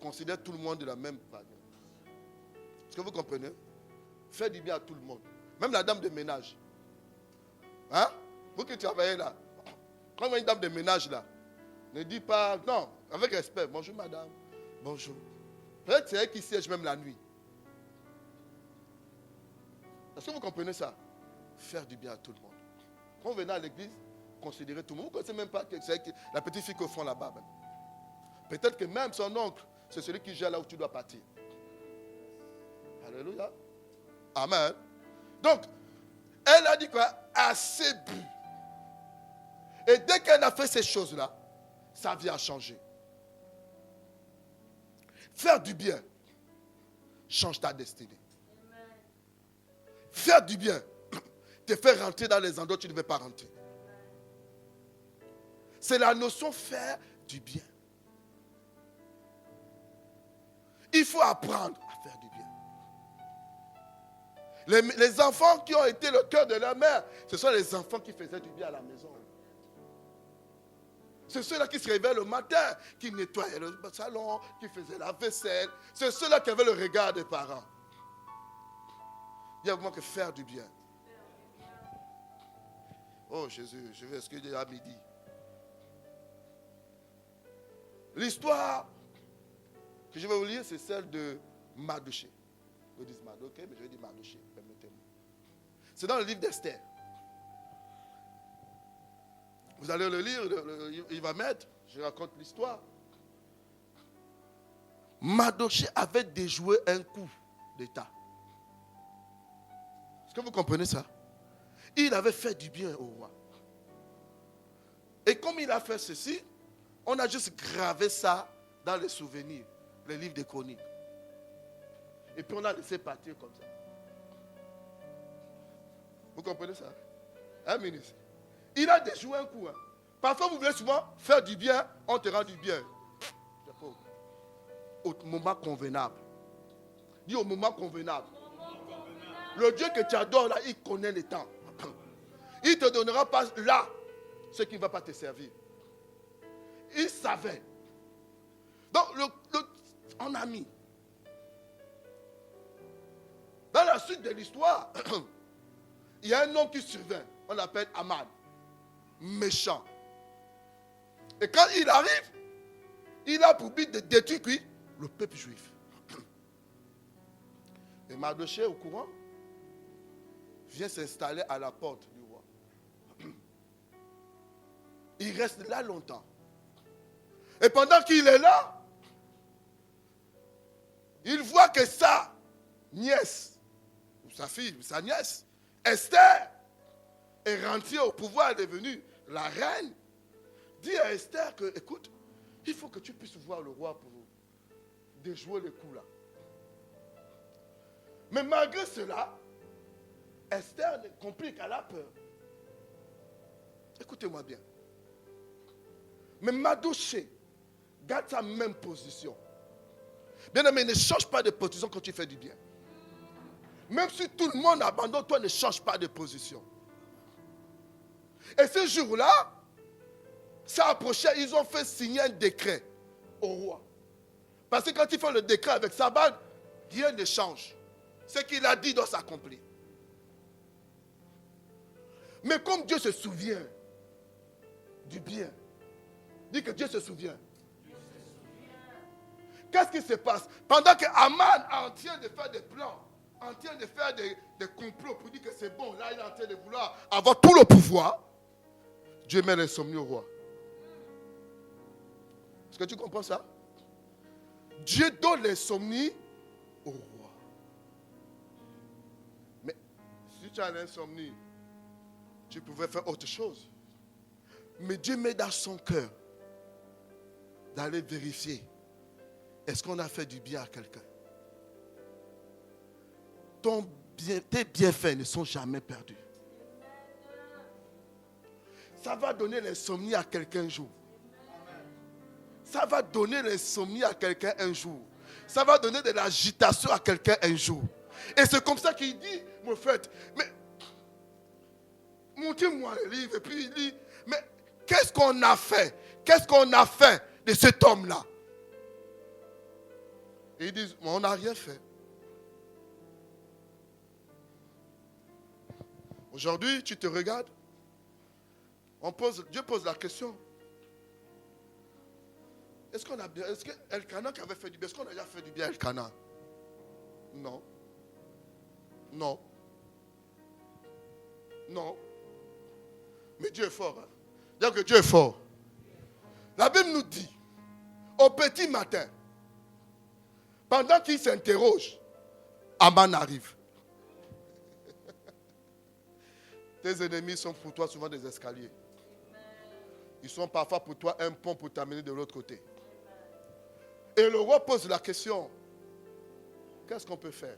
Considère tout le monde de la même manière. Est-ce que vous comprenez? Faites du bien à tout le monde. Même la dame de ménage. Hein? Vous qui travaillez là. Quand il y a une dame de ménage là, ne dis pas, non, avec respect. Bonjour madame. Bonjour. Peut-être c'est elle qui siège même la nuit. Est-ce que vous comprenez ça? Faire du bien à tout le monde. Quand vous venez à l'église, considérez tout le monde. Vous ne connaissez même pas que c'est la petite fille qu'au fond là-bas. Même. Peut-être que même son oncle, c'est celui qui gère là où tu dois partir. Alléluia. Amen. Donc, elle a dit quoi? Assez bu. Et dès qu'elle a fait ces choses-là, sa vie a changé. Faire du bien change ta destinée. Faire du bien te fait rentrer dans les endroits où tu ne devais pas rentrer. C'est la notion faire du bien. Il faut apprendre à faire du bien. Les enfants qui ont été le cœur de leur mère, ce sont les enfants qui faisaient du bien à la maison. C'est ceux-là qui se réveillent le matin, qui nettoyaient le salon, qui faisaient la vaisselle. C'est ceux-là qui avaient le regard des parents. Il y a vraiment que faire du bien. Oh Jésus, je vais excuser à midi. L'histoire que je vais vous lire, c'est celle de Mardochée. Je dis Mardochée, mais je vais dire Mardochée, permettez-moi. C'est dans le livre d'Esther. Vous allez le lire, il va mettre, je raconte l'histoire. Mardochée avait déjoué un coup d'État. Est-ce que vous comprenez ça? Il avait fait du bien au roi. Et comme il a fait ceci, on a juste gravé ça dans les souvenirs, les livres des chroniques. Et puis on a laissé partir comme ça. Vous comprenez ça? Hein, ministre? Il a déjoué un coup. Hein. Parfois, vous voulez souvent faire du bien, on te rend du bien. Au moment convenable. Dis au moment convenable. Le Dieu que tu adores là, il connaît les temps. Il ne te donnera pas là ce qui ne va pas te servir. Il savait. Donc, on a mis. Dans la suite de l'histoire, il y a un homme qui survint. On l'appelle Aman. Méchant. Et quand il arrive, il a pour but de détruire le peuple juif. Et Mardochée, au courant, vient s'installer à la porte du roi. Il reste là longtemps. Et pendant qu'il est là, il voit que sa nièce, ou sa fille, ou sa nièce, Esther, est rentrée au pouvoir, elle est devenue la reine. Dit à Esther que, écoute, il faut que tu puisses voir le roi pour déjouer les coups là. Mais malgré cela, Esther compris qu'elle a peur. Écoutez-moi bien. Mais Mardochée garde sa même position. Bien aimé, ne change pas de position quand tu fais du bien. Même si tout le monde abandonne, toi ne change pas de position. Et ce jour-là, ça approchait, ils ont fait signer un décret au roi. Parce que quand ils font le décret avec sa bague, rien ne change. Ce qu'il a dit doit s'accomplir. Mais comme Dieu se souvient du bien, dit que Dieu se souvient. Qu'est-ce qui se passe? Pendant que Aman est en train de faire des plans, en train de faire des complots pour dire que c'est bon, là il est en train de vouloir avoir tout le pouvoir, Dieu met l'insomnie au roi. Est-ce que tu comprends ça? Dieu donne l'insomnie au roi. Mais si tu as l'insomnie, tu pouvais faire autre chose. Mais Dieu met dans son cœur d'aller vérifier. Est-ce qu'on a fait du bien à quelqu'un? Tes bienfaits ne sont jamais perdus. Ça va donner l'insomnie à quelqu'un un jour. Ça va donner l'insomnie à quelqu'un un jour. Ça va donner de l'agitation à quelqu'un un jour. Et c'est comme ça qu'il dit, mon frère, mais montrez-moi le livre. Et puis il dit, mais qu'est-ce qu'on a fait? Qu'est-ce qu'on a fait de cet homme-là? Et ils disent, on n'a rien fait. Aujourd'hui, tu te regardes. Dieu pose la question. Est-ce que Elkanah qui avait fait du bien, est-ce qu'on a déjà fait du bien à Elkanah? Non. Non. Non. Mais Dieu est fort. Hein? Dire que Dieu est fort. La Bible nous dit, au petit matin, pendant qu'il s'interroge, Aman arrive. Tes ennemis sont pour toi souvent des escaliers. Ils sont parfois pour toi un pont pour t'amener de l'autre côté. Et le roi pose la question, qu'est-ce qu'on peut faire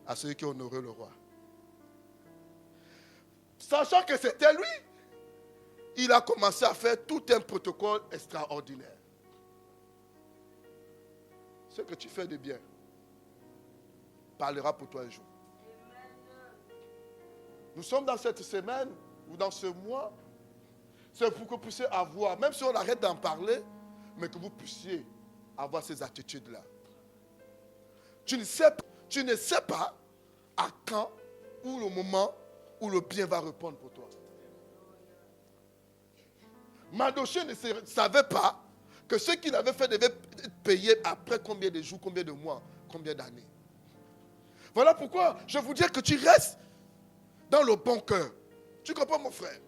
à celui qui honorait le roi? Sachant que c'était lui, il a commencé à faire tout un protocole extraordinaire. Ce que tu fais de bien parlera pour toi un jour. Nous sommes dans cette semaine ou dans ce mois C'est pour que vous puissiez avoir, même si on arrête d'en parler, mais que vous puissiez avoir ces attitudes-là. Tu ne sais pas à quand ou le moment où le bien va répondre pour toi. Mardochée ne savait pas que ce qu'il avait fait devait être payé après combien de jours, combien de mois, combien d'années. Voilà pourquoi je vous dis que tu restes dans le bon cœur. Tu comprends, mon frère?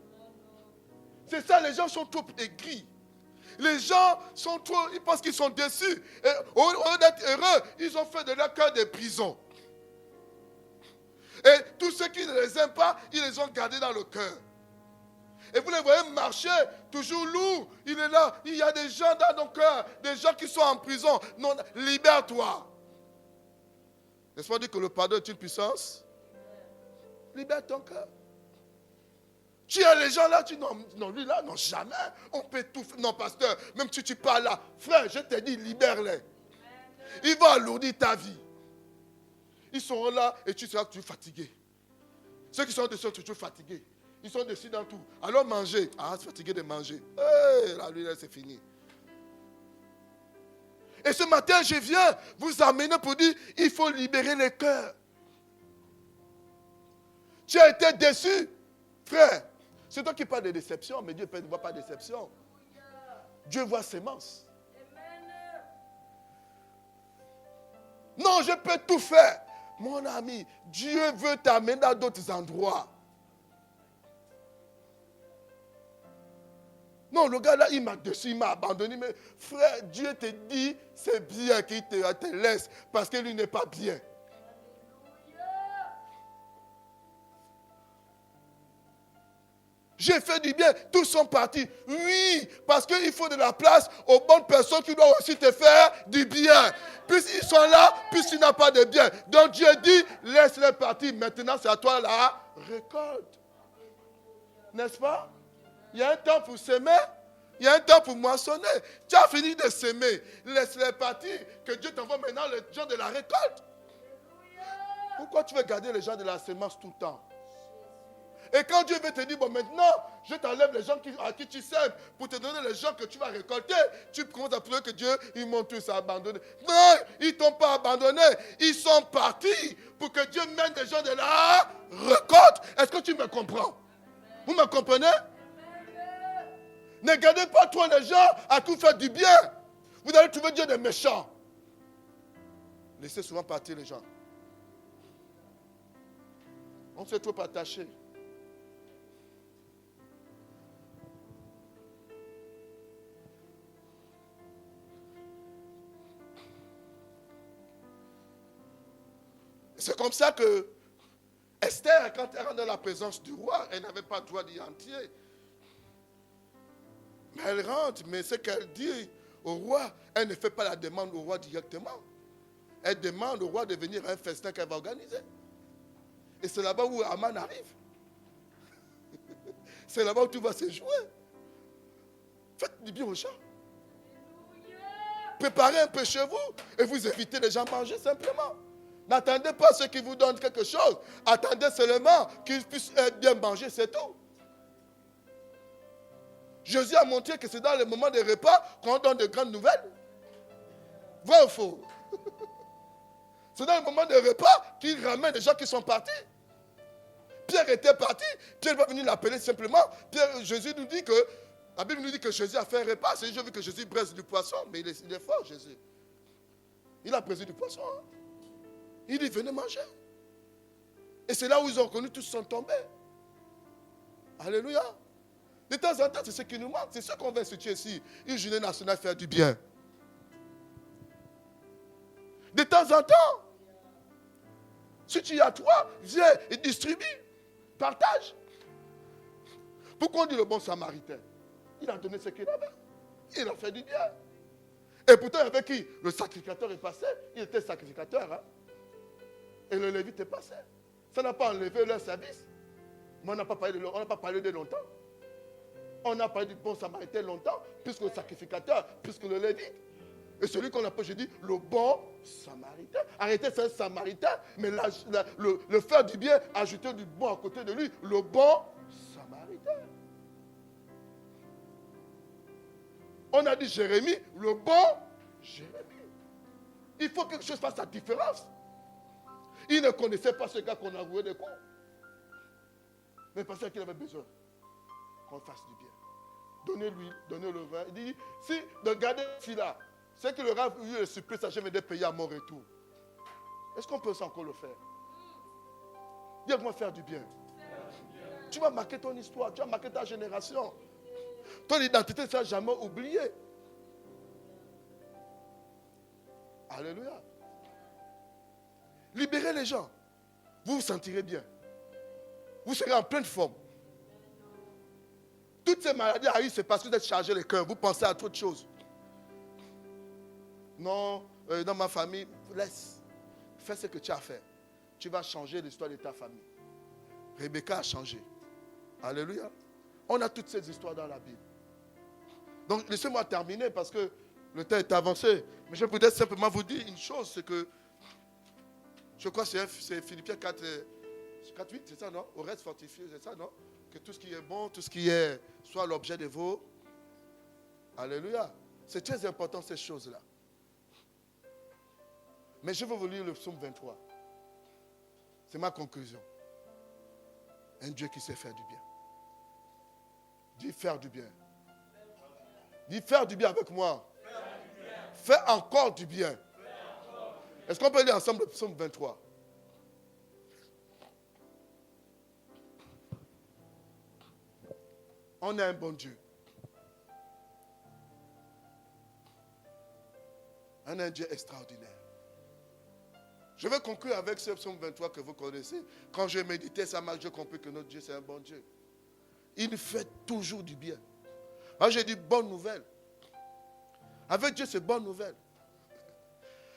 C'est ça, les gens sont trop aigris. Les gens sont trop, ils pensent qu'ils sont déçus. Et au lieu d'être heureux, ils ont fait de leur cœur des prisons. Et tous ceux qui ne les aiment pas, ils les ont gardés dans le cœur. Et vous les voyez marcher, toujours lourd. Il est là, il y a des gens dans nos cœurs, des gens qui sont en prison. Non, libère-toi. N'est-ce pas dire que le pardon est une puissance? Libère ton cœur. Tu as les gens là, tu non, lui là, non, jamais. On peut tout faire. Non, pasteur, même si tu parles là, frère, je te dis, libère-les. Ils vont alourdir ta vie. Ils seront là et tu seras toujours fatigué. Ceux qui sont dessus sont toujours fatigués. Ils sont dessus dans tout. Alors manger. Ah, c'est fatigué de manger. Là, lui là, c'est fini. Et ce matin, je viens vous amener pour dire, il faut libérer les cœurs. Tu as été déçu, frère. C'est toi qui parles de déception, mais Dieu ne voit pas de déception. Dieu voit sémence. Non, je peux tout faire. Mon ami, Dieu veut t'amener dans d'autres endroits. Non, le gars là, il m'a déçu, il m'a abandonné. Mais frère, Dieu te dit, c'est bien qu'il te laisse parce que lui n'est pas bien. J'ai fait du bien, tous sont partis. Oui, parce qu'il faut de la place aux bonnes personnes qui doivent aussi te faire du bien. Puisqu'ils sont là, puisqu'il n'a pas de bien. Donc Dieu dit, laisse-les partir. Maintenant, c'est à toi la récolte. N'est-ce pas? Il y a un temps pour s'aimer, il y a un temps pour moissonner. Tu as fini de s'aimer, laisse-les partir. Que Dieu t'envoie maintenant les gens de la récolte. Pourquoi tu veux garder les gens de la sémence tout le temps? Et quand Dieu veut te dire, bon maintenant, je t'enlève les gens à qui tu sèmes pour te donner les gens que tu vas récolter, tu commences à trouver que Dieu, ils m'ont tous abandonné. Non, ils ne t'ont pas abandonné. Ils sont partis pour que Dieu mène des gens de la récolte. Est-ce que tu me comprends? Vous me comprenez? Ne gardez pas trop les gens à tout faire du bien. Vous allez trouver Dieu des méchants. Laissez souvent partir les gens. On s'est trop attaché. C'est comme ça que Esther, quand elle rentre dans la présence du roi, elle n'avait pas le droit d'y entrer. Mais elle rentre, mais ce qu'elle dit au roi, elle ne fait pas la demande au roi directement. Elle demande au roi de venir à un festin qu'elle va organiser. Et c'est là-bas où Aman arrive. C'est là-bas où tout va se jouer. Faites du bien aux gens. Préparez un peu chez vous et vous invitez les gens à manger simplement. N'attendez pas ceux qui vous donnent quelque chose. Attendez seulement qu'ils puissent être bien mangés, c'est tout. Jésus a montré que c'est dans les moments de repas qu'on donne de grandes nouvelles. Vrai ou faux? C'est dans les moments de repas qu'il ramène les gens qui sont partis. Pierre était parti. Pierre va venir l'appeler simplement. Jésus nous dit que, la Bible nous dit que Jésus a fait un repas. C'est juste vu que Jésus braise du poisson, mais il est fort, Jésus. Il a braisé du poisson. Hein? Il dit, venez manger. Et c'est là où ils ont reconnu, tous sont tombés. Alléluia. De temps en temps, c'est ce qui nous manque. C'est ce qu'on va instituer ici. Une journée nationale faire du bien. De temps en temps. Si tu y as toi, viens et distribue. Partage. Pourquoi on dit le bon samaritain? Il a donné ce qu'il avait. Il a fait du bien. Et pourtant, avec qui? Le sacrificateur est passé. Il était sacrificateur. Hein? Et le lévite est passé. Ça n'a pas enlevé leur service. Mais on n'a pas parlé de longtemps. On a parlé du bon samaritain longtemps, puisque le sacrificateur, puisque le lévite. Et celui qu'on appelle, je dis, le bon samaritain. Arrêtez de faire samaritain, mais le faire du bien, ajouter du bon à côté de lui, le bon samaritain. On a dit Jérémie, le bon Jérémie. Il faut que quelque chose fasse la différence. Il ne connaissait pas ce gars qu'on a roué de coups. Mais parce qu'il avait besoin qu'on fasse du bien. Donnez l'huile, donnez le vin. Il dit, si, regardez ici là, c'est que le rave eu le supplice à jamais de payer à mon retour. Est-ce qu'on peut encore le faire? Dis-moi faire du bien. Tu vas marquer ton histoire, tu vas marquer ta génération. Ton identité ne sera jamais oubliée. Alléluia. Libérez les gens. Vous vous sentirez bien. Vous serez en pleine forme. Toutes ces maladies arrivent, c'est parce que vous êtes chargé le cœur. Vous pensez à toute chose. Non, dans ma famille, laisse. Fais ce que tu as fait. Tu vas changer l'histoire de ta famille. Rebecca a changé. Alléluia. On a toutes ces histoires dans la Bible. Donc, laissez-moi terminer parce que le temps est avancé. Mais je voudrais simplement vous dire une chose, c'est que, je crois que c'est Philippiens 4, 8, c'est ça, non? Au reste fortifié, c'est ça, non? Que tout ce qui est bon, tout ce qui est, soit l'objet de vos. Alléluia. C'est très important ces choses-là. Mais je vais vous lire le psaume 23. C'est ma conclusion. Un Dieu qui sait faire du bien. Dis faire du bien. Dis faire du bien avec moi. Fais encore du bien. Est-ce qu'on peut lire ensemble le psaume 23? On a un bon Dieu. On a un Dieu extraordinaire. Je vais conclure avec ce psaume 23 que vous connaissez. Quand j'ai médité, ça m'a compris que notre Dieu, c'est un bon Dieu. Il fait toujours du bien. Moi, j'ai dit bonne nouvelle. Avec Dieu, c'est bonne nouvelle.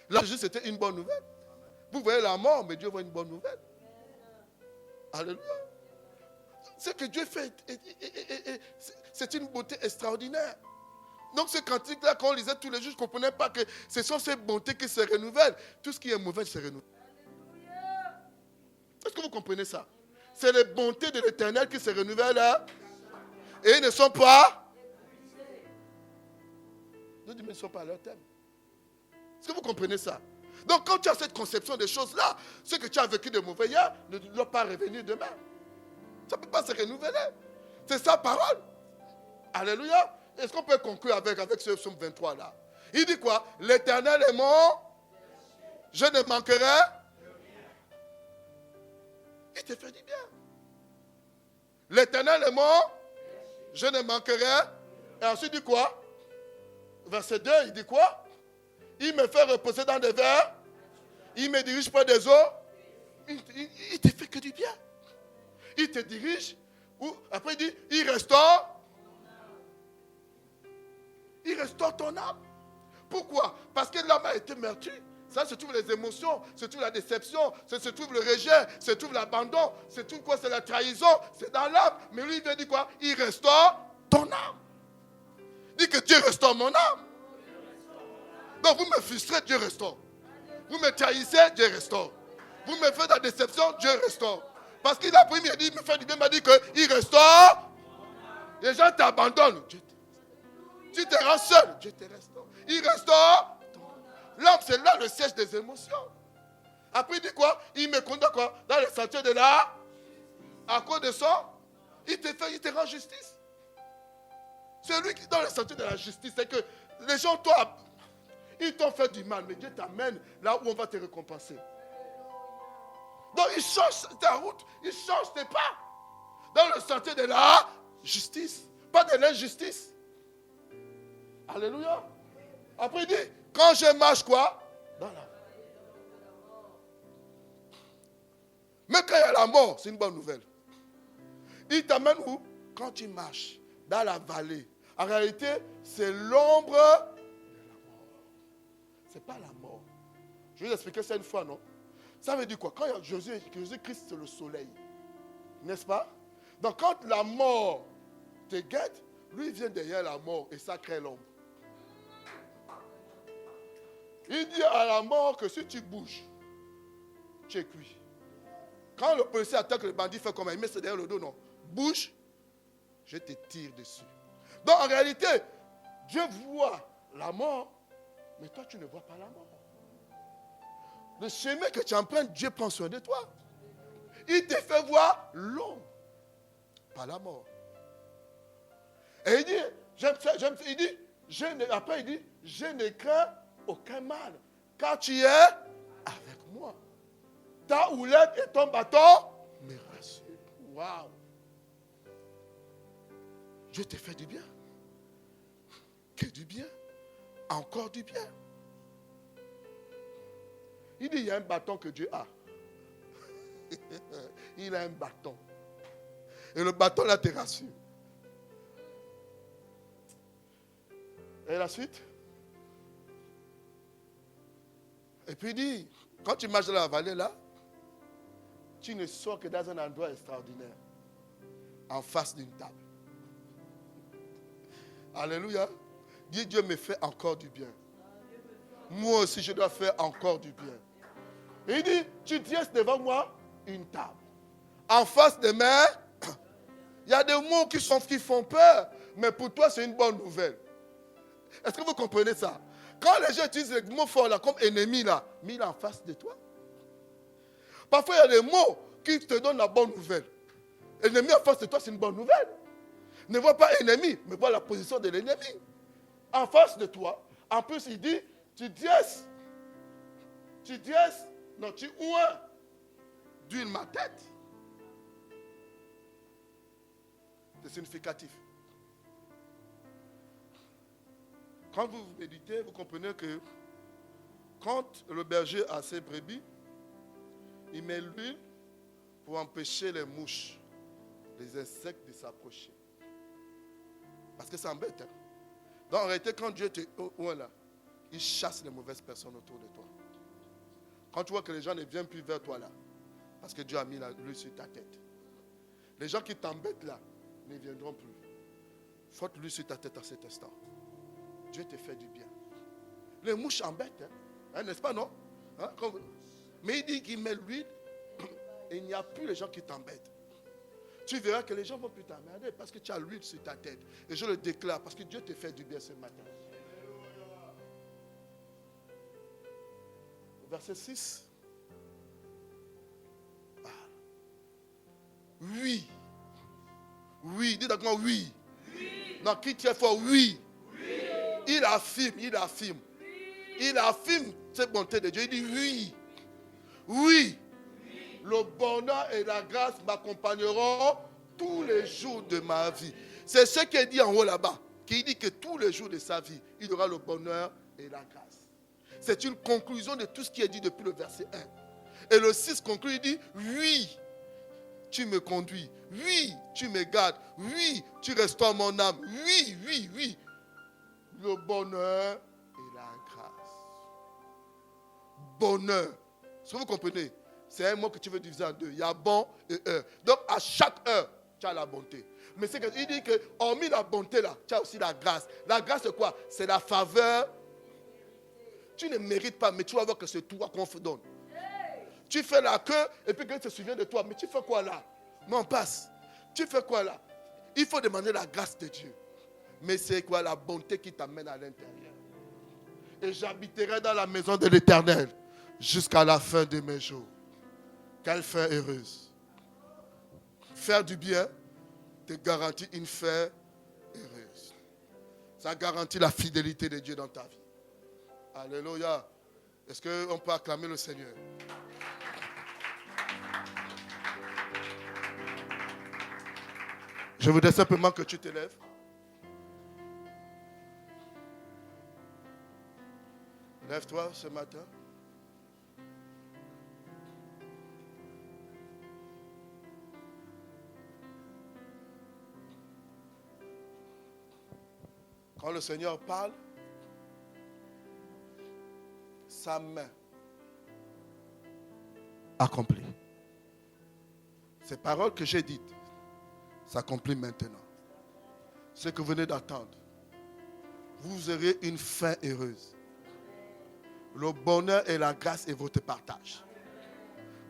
Là, juste c'était une bonne nouvelle. Vous voyez la mort, mais Dieu voit une bonne nouvelle. Alléluia. Ce que Dieu fait, c'est une beauté extraordinaire. Donc ce cantique-là, quand on lisait tous les jours, je ne comprenais pas que ce sont ces bontés qui se renouvellent. Tout ce qui est mauvais se renouvelle. Est-ce que vous comprenez ça? C'est les bontés de l'Éternel qui se renouvellent là. Et ils ne sont pas. Nous disons, ils ne sont pas à leur thème. Est-ce que vous comprenez ça? Donc quand tu as cette conception des choses-là, ce que tu as vécu de mauvais hier ne doit pas revenir demain. Ça ne peut pas se renouveler. C'est sa parole. Alléluia. Est-ce qu'on peut conclure avec ce psaume 23 là? Il dit quoi? L'Éternel est mon. Je ne manquerai. Il te fait du bien. L'Éternel est mon. Je ne manquerai. Et ensuite il dit quoi? Verset 2, il dit quoi? Il me fait reposer dans des vers. Il me dirige près des eaux. Il te fait que du bien. Il te dirige. Après il dit, il restaure. Il restaure ton âme. Pourquoi? Parce que l'âme a été meurtrie. Ça se trouve les émotions, se trouve la déception, se trouve le rejet, se trouve l'abandon, se trouve quoi? C'est la trahison, c'est dans l'âme. Mais lui il vient dire quoi? Il restaure ton âme. Il dit que Dieu restaure mon âme. Donc vous me frustrez, Dieu restaure. Vous me trahissez, Dieu restaure. Vous me faites la déception, Dieu restaure. Parce qu'il a pris, il a dit, il me fait du bien, il m'a dit qu'il restaure. Les gens t'abandonnent. Tu te rends seul, Dieu te restaure. Il restaure. L'homme, c'est là le siège des émotions. Après, il dit quoi? Il me conduit quoi? Dans le sentier de la. À cause de ça, il te rend justice. C'est lui qui est dans le sentier de la justice. C'est que les gens, ils t'ont fait du mal, mais Dieu t'amène là où on va te récompenser. Donc, il change ta route, il change tes pas. Dans le sentier de la justice, pas de l'injustice. Alléluia. Après, il dit, quand je marche quoi? Dans la. Mais quand il y a la mort, c'est une bonne nouvelle. Il t'amène où? Quand tu marches dans la vallée. En réalité, c'est l'ombre de la mort. Ce n'est pas la mort. Je vais vous expliquer ça une fois, non? Ça veut dire quoi? Quand Jésus-Christ, c'est le soleil. N'est-ce pas? Donc quand la mort te guette, lui vient derrière la mort et ça crée l'ombre. Il dit à la mort que si tu bouges, tu es cuit. Quand le policier attaque le bandit, fait comment? Il met ça derrière le dos, non. Bouge, je te tire dessus. Donc en réalité, Dieu voit la mort, mais toi, tu ne vois pas la mort. Le chemin que tu empruntes, Dieu prend soin de toi. Il te fait voir l'ombre, pas la mort. Et il dit, il dit, après il dit, je ne crains aucun mal, car tu es avec moi. Ta houlette et ton bâton me rassurent. Waouh! Dieu te fait du bien. Que du bien. Encore du bien. Il dit, il y a un bâton que Dieu a. Il a un bâton. Et le bâton là te rassure. Et la suite? Et puis il dit, quand tu marches dans la vallée là, tu ne sors que dans un endroit extraordinaire. En face d'une table. Alléluia. Dis, Dieu me fait encore du bien. Moi aussi, je dois faire encore du bien. Et il dit, tu tiens devant moi une table. En face de moi, il y a des mots qui font peur. Mais pour toi, c'est une bonne nouvelle. Est-ce que vous comprenez ça? Quand les gens utilisent les mots forts là, comme ennemi là, mais il est en face de toi. Parfois, il y a des mots qui te donnent la bonne nouvelle. Ennemi en face de toi, c'est une bonne nouvelle. Ne vois pas ennemi, mais vois la position de l'ennemi. En face de toi. En plus, il dit, tu ouins d'huile ma tête. C'est significatif. Quand vous méditez, vous comprenez que quand le berger a ses brebis, il met l'huile pour empêcher les mouches, les insectes de s'approcher. Parce que ça embête. Hein? Donc en réalité, quand Dieu te oint là, il chasse les mauvaises personnes autour de toi. Quand tu vois que les gens ne viennent plus vers toi là, parce que Dieu a mis l'huile sur ta tête. Les gens qui t'embêtent là ne viendront plus. Frotte l'huile sur ta tête à cet instant. Dieu te fait du bien. Les mouches embêtent, hein, n'est-ce pas, non? Hein? Mais il dit qu'il met l'huile et il n'y a plus les gens qui t'embêtent. Tu verras que les gens ne vont plus t'emmerder parce que tu as l'huile sur ta tête. Et je le déclare parce que Dieu te fait du bien ce matin. Verset 6. Ah. Oui. Oui. Dis d'accord, oui. Oui. Non, qui tient fort, oui. Oui. Il affirme. Il affirme cette bonté de Dieu. Il dit oui. Oui. Le bonheur et la grâce m'accompagneront tous les jours de ma vie. C'est ce qui est dit en haut là-bas. Qui dit que tous les jours de sa vie, il aura le bonheur et la grâce. C'est une conclusion de tout ce qui est dit depuis le verset 1. Et le 6 conclut, il dit, oui, tu me conduis. Oui, tu me gardes. Oui, tu restaures mon âme. Oui, oui, oui. Le bonheur et la grâce. Bonheur. Est-ce que vous comprenez? C'est un mot que tu veux diviser en deux. Il y a bon et heure. Donc, à chaque heure, tu as la bonté. Mais c'est qu'il dit que, hormis la bonté là, tu as aussi la grâce. La grâce, c'est quoi? C'est la faveur. Tu ne mérites pas, mais tu vas voir que c'est toi qu'on te donne. Tu fais la queue, et puis quelqu'un se souvient de toi. Mais tu fais quoi là? Non, passe. Tu fais quoi là? Il faut demander la grâce de Dieu. Mais c'est quoi la bonté qui t'amène à l'intérieur? Et j'habiterai dans la maison de l'Éternel jusqu'à la fin de mes jours. Quelle fin heureuse. Faire du bien te garantit une fin heureuse. Ça garantit la fidélité de Dieu dans ta vie. Alléluia. Est-ce qu'on peut acclamer le Seigneur? Je voudrais simplement que tu te lèves. Lève-toi ce matin. Quand le Seigneur parle, sa main accomplit. Ces paroles que j'ai dites s'accomplissent maintenant. Ce que vous venez d'attendre, vous aurez une fin heureuse. Le bonheur et la grâce est votre partage.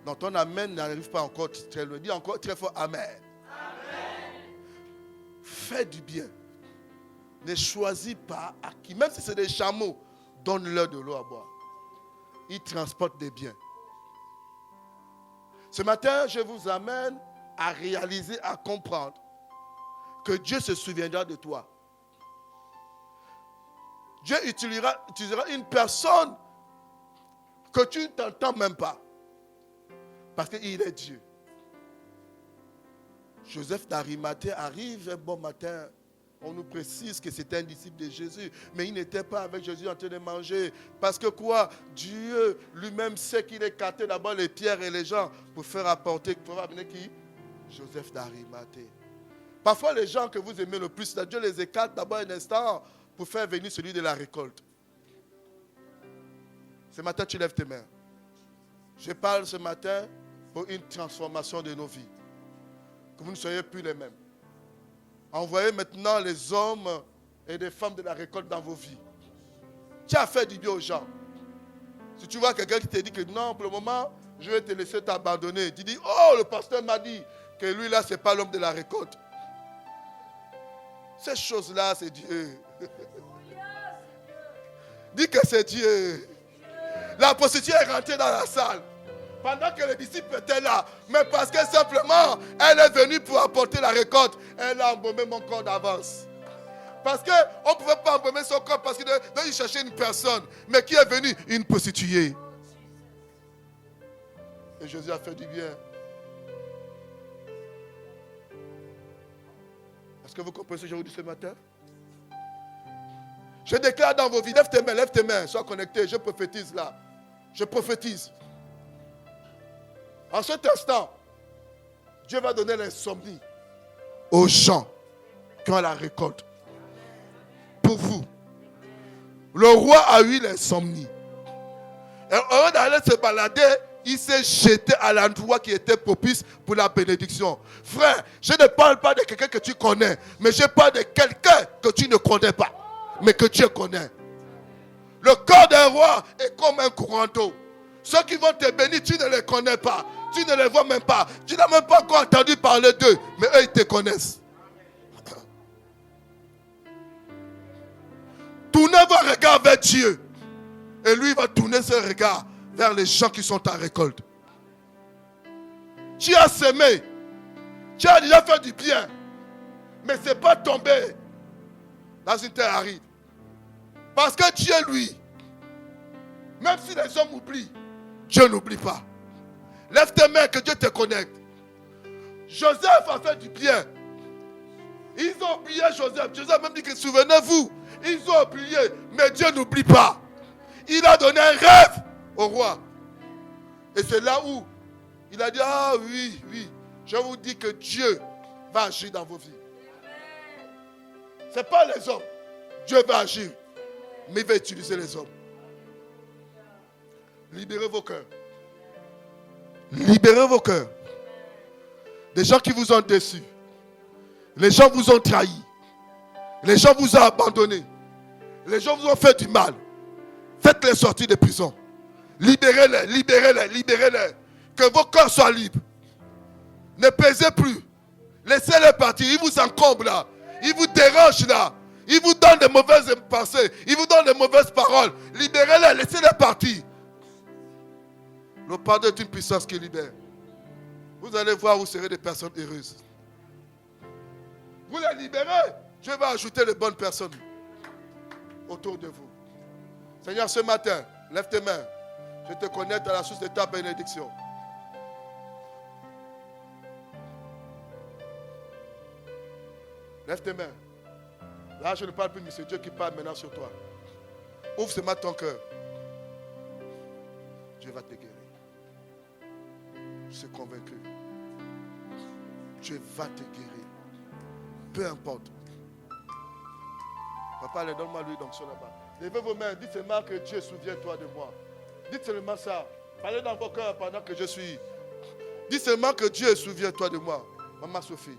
Donc ton amen n'arrive pas encore très loin. Dis encore très fort amen. Amen. Fais du bien. Ne choisis pas à qui. Même si c'est des chameaux, donne-leur de l'eau à boire. Ils transportent des biens. Ce matin, je vous amène à réaliser, à comprendre que Dieu se souviendra de toi. Dieu utilisera une personne que tu ne t'entends même pas. Parce qu'il est Dieu. Joseph d'Arimathée arrive un bon matin. On nous précise que c'était un disciple de Jésus. Mais il n'était pas avec Jésus en train de manger. Parce que quoi? Dieu lui-même sait qu'il écartait d'abord les pierres et les gens pour faire apporter, pour amener qui? Joseph d'Arimathée. Parfois les gens que vous aimez le plus, Dieu les écarte d'abord un instant pour faire venir celui de la récolte. Ce matin, tu lèves tes mains. Je parle ce matin pour une transformation de nos vies. Que vous ne soyez plus les mêmes. Envoyez maintenant les hommes et les femmes de la récolte dans vos vies. Tu as fait du bien aux gens. Si tu vois quelqu'un qui te dit que non, pour le moment, je vais te laisser t'abandonner. Tu dis, oh, le pasteur m'a dit que lui là, ce n'est pas l'homme de la récolte. Ces choses-là, c'est Dieu. Dis que c'est Dieu. La prostituée est rentrée dans la salle pendant que les disciples étaient là. Mais parce que simplement, elle est venue pour apporter la récolte. Elle a embaumé mon corps d'avance. Parce qu'on ne pouvait pas embaumer son corps parce qu'il cherchait une personne. Mais qui est venue? Une prostituée. Et Jésus a fait du bien. Est-ce que vous comprenez ce que je vous dis ce matin? Je déclare dans vos vies, lève tes mains, sois connecté, je prophétise là. Je prophétise. En cet instant, Dieu va donner l'insomnie aux gens qui ont la récolte. Pour vous. Le roi a eu l'insomnie. Et au lieu d'aller se balader, il s'est jeté à l'endroit qui était propice pour la bénédiction. Frère, je ne parle pas de quelqu'un que tu connais, mais je parle de quelqu'un que tu ne connais pas, mais que Dieu connaît. Le corps d'un roi est comme un courant d'eau. Ceux qui vont te bénir, tu ne les connais pas. Tu ne les vois même pas. Tu n'as même pas encore entendu parler d'eux, mais eux, ils te connaissent. Tournez vos regards vers Dieu. Et lui, il va tourner ses regards vers les gens qui sont en récolte. Tu as semé. Tu as déjà fait du bien. Mais ce n'est pas tombé dans une terre aride. Parce que Dieu, lui, même si les hommes oublient, Dieu n'oublie pas. Lève tes mains que Dieu te connecte. Joseph a fait du bien. Ils ont oublié Joseph. Joseph a même dit que souvenez-vous, ils ont oublié, mais Dieu n'oublie pas. Il a donné un rêve au roi. Et c'est là où il a dit, ah oui, je vous dis que Dieu va agir dans vos vies. Ce n'est pas les hommes. Dieu va agir. Mais il va utiliser les hommes. Libérez vos cœurs. Libérez vos cœurs. Des gens qui vous ont déçus. Les gens vous ont trahi. Les gens vous ont abandonné. Les gens vous ont fait du mal. Faites-les sortir de prison. Libérez-les, libérez-les, libérez-les. Que vos cœurs soient libres. Ne pesez plus. Laissez-les partir. Ils vous encombrent là. Ils vous dérangent là. Ils vous donnent de mauvaises pensées. Ils vous donnent de mauvaises paroles. Libérez-les, laissez-les partir. Le pardon est une puissance qui libère. Vous allez voir, vous serez des personnes heureuses. Vous les libérez, Dieu va ajouter les bonnes personnes autour de vous. Seigneur, ce matin, lève tes mains. Je te connecte à la source de ta bénédiction. Lève tes mains. Là, je ne parle plus, mais c'est Dieu qui parle maintenant sur toi. Ouvre ce matin ton cœur. Dieu va te guérir. Je suis convaincu. Dieu va te guérir. Peu importe. Papa, donne-moi lui donc sur là-bas. Levez vos mains. Dites seulement que Dieu souviens-toi de moi. Dites seulement ça. Parlez dans vos cœurs pendant que je suis. Dites seulement que Dieu souviens-toi de moi. Maman Sophie.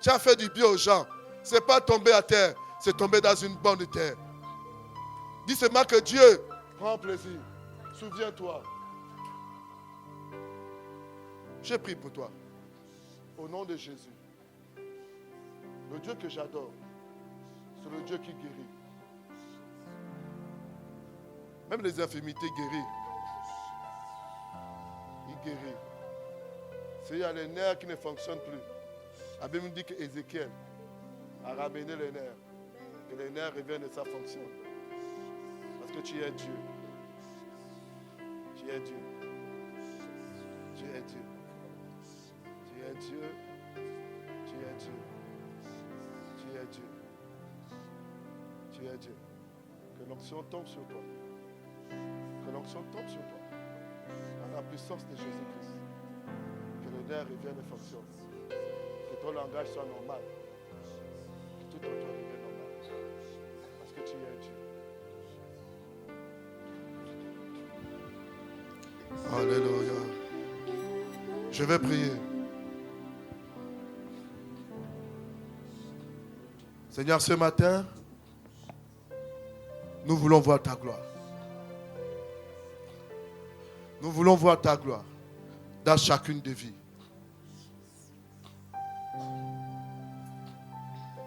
Tu as fait du bien aux gens. Ce n'est pas tomber à terre. C'est tomber dans une bonne terre. Dis seulement que Dieu prend plaisir. Souviens-toi. Je prie pour toi. Au nom de Jésus. Le Dieu que j'adore. C'est le Dieu qui guérit. Même les infirmités guérit. Il guérit. S'il y a les nerfs qui ne fonctionnent plus, la Bible me dit qu'Ézéchiel a ramené les nerfs. Et les nerfs reviennent et ça fonctionne. Parce que tu es Dieu. Tu es Dieu. Tu es Dieu. Tu es Dieu. Tu es Dieu. Tu es Dieu. Tu es Dieu. Que l'onction tombe sur toi. Que l'onction tombe sur toi. Dans la puissance de Jésus-Christ. Que le nerf revienne et fonctionne. Que ton langage soit normal. Que tout en toi devienne normal. Parce que tu es Dieu. Alléluia. Je vais prier. Seigneur, ce matin, nous voulons voir ta gloire. Nous voulons voir ta gloire dans chacune des vies.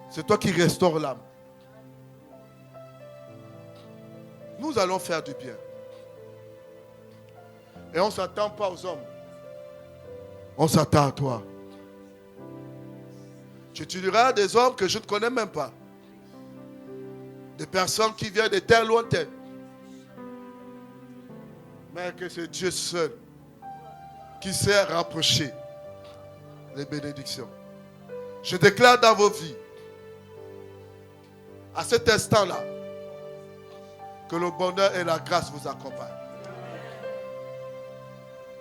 C'est toi qui restaures l'âme. Nous allons faire du bien. Et on ne s'attend pas aux hommes. On s'attend à toi. Tu utiliseras des hommes que je ne connais même pas. Des personnes qui viennent de terres lointaines. Mais que c'est Dieu seul qui sait rapprocher les bénédictions. Je déclare dans vos vies, à cet instant-là, que le bonheur et la grâce vous accompagnent.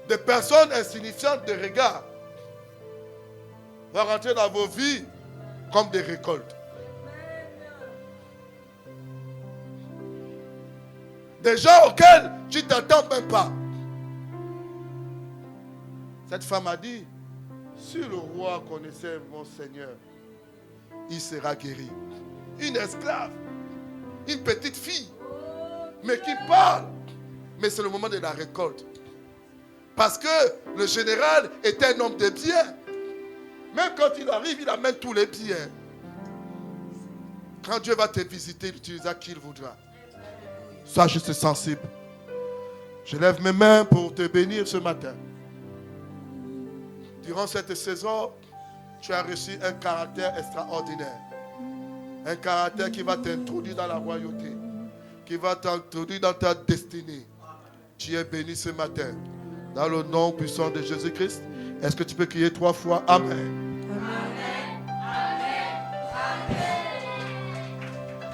Des personnes insignifiantes de regard vont rentrer dans vos vies comme des récoltes. Des gens auxquels tu ne t'attends même pas. Cette femme a dit, si le roi connaissait mon Seigneur, il sera guéri. Une esclave, une petite fille, mais qui parle. Mais c'est le moment de la récolte. Parce que le général était un homme de bien. Même quand il arrive, il amène tous les biens. Quand Dieu va te visiter, il utilisera qui il voudra. Sois juste sensible. Je lève mes mains pour te bénir ce matin. Durant cette saison, tu as reçu un caractère extraordinaire. Un caractère qui va t'introduire dans la royauté. Qui va t'introduire dans ta destinée. Tu es béni ce matin. Dans le nom puissant de Jésus-Christ. Est-ce que tu peux crier 3 fois Amen?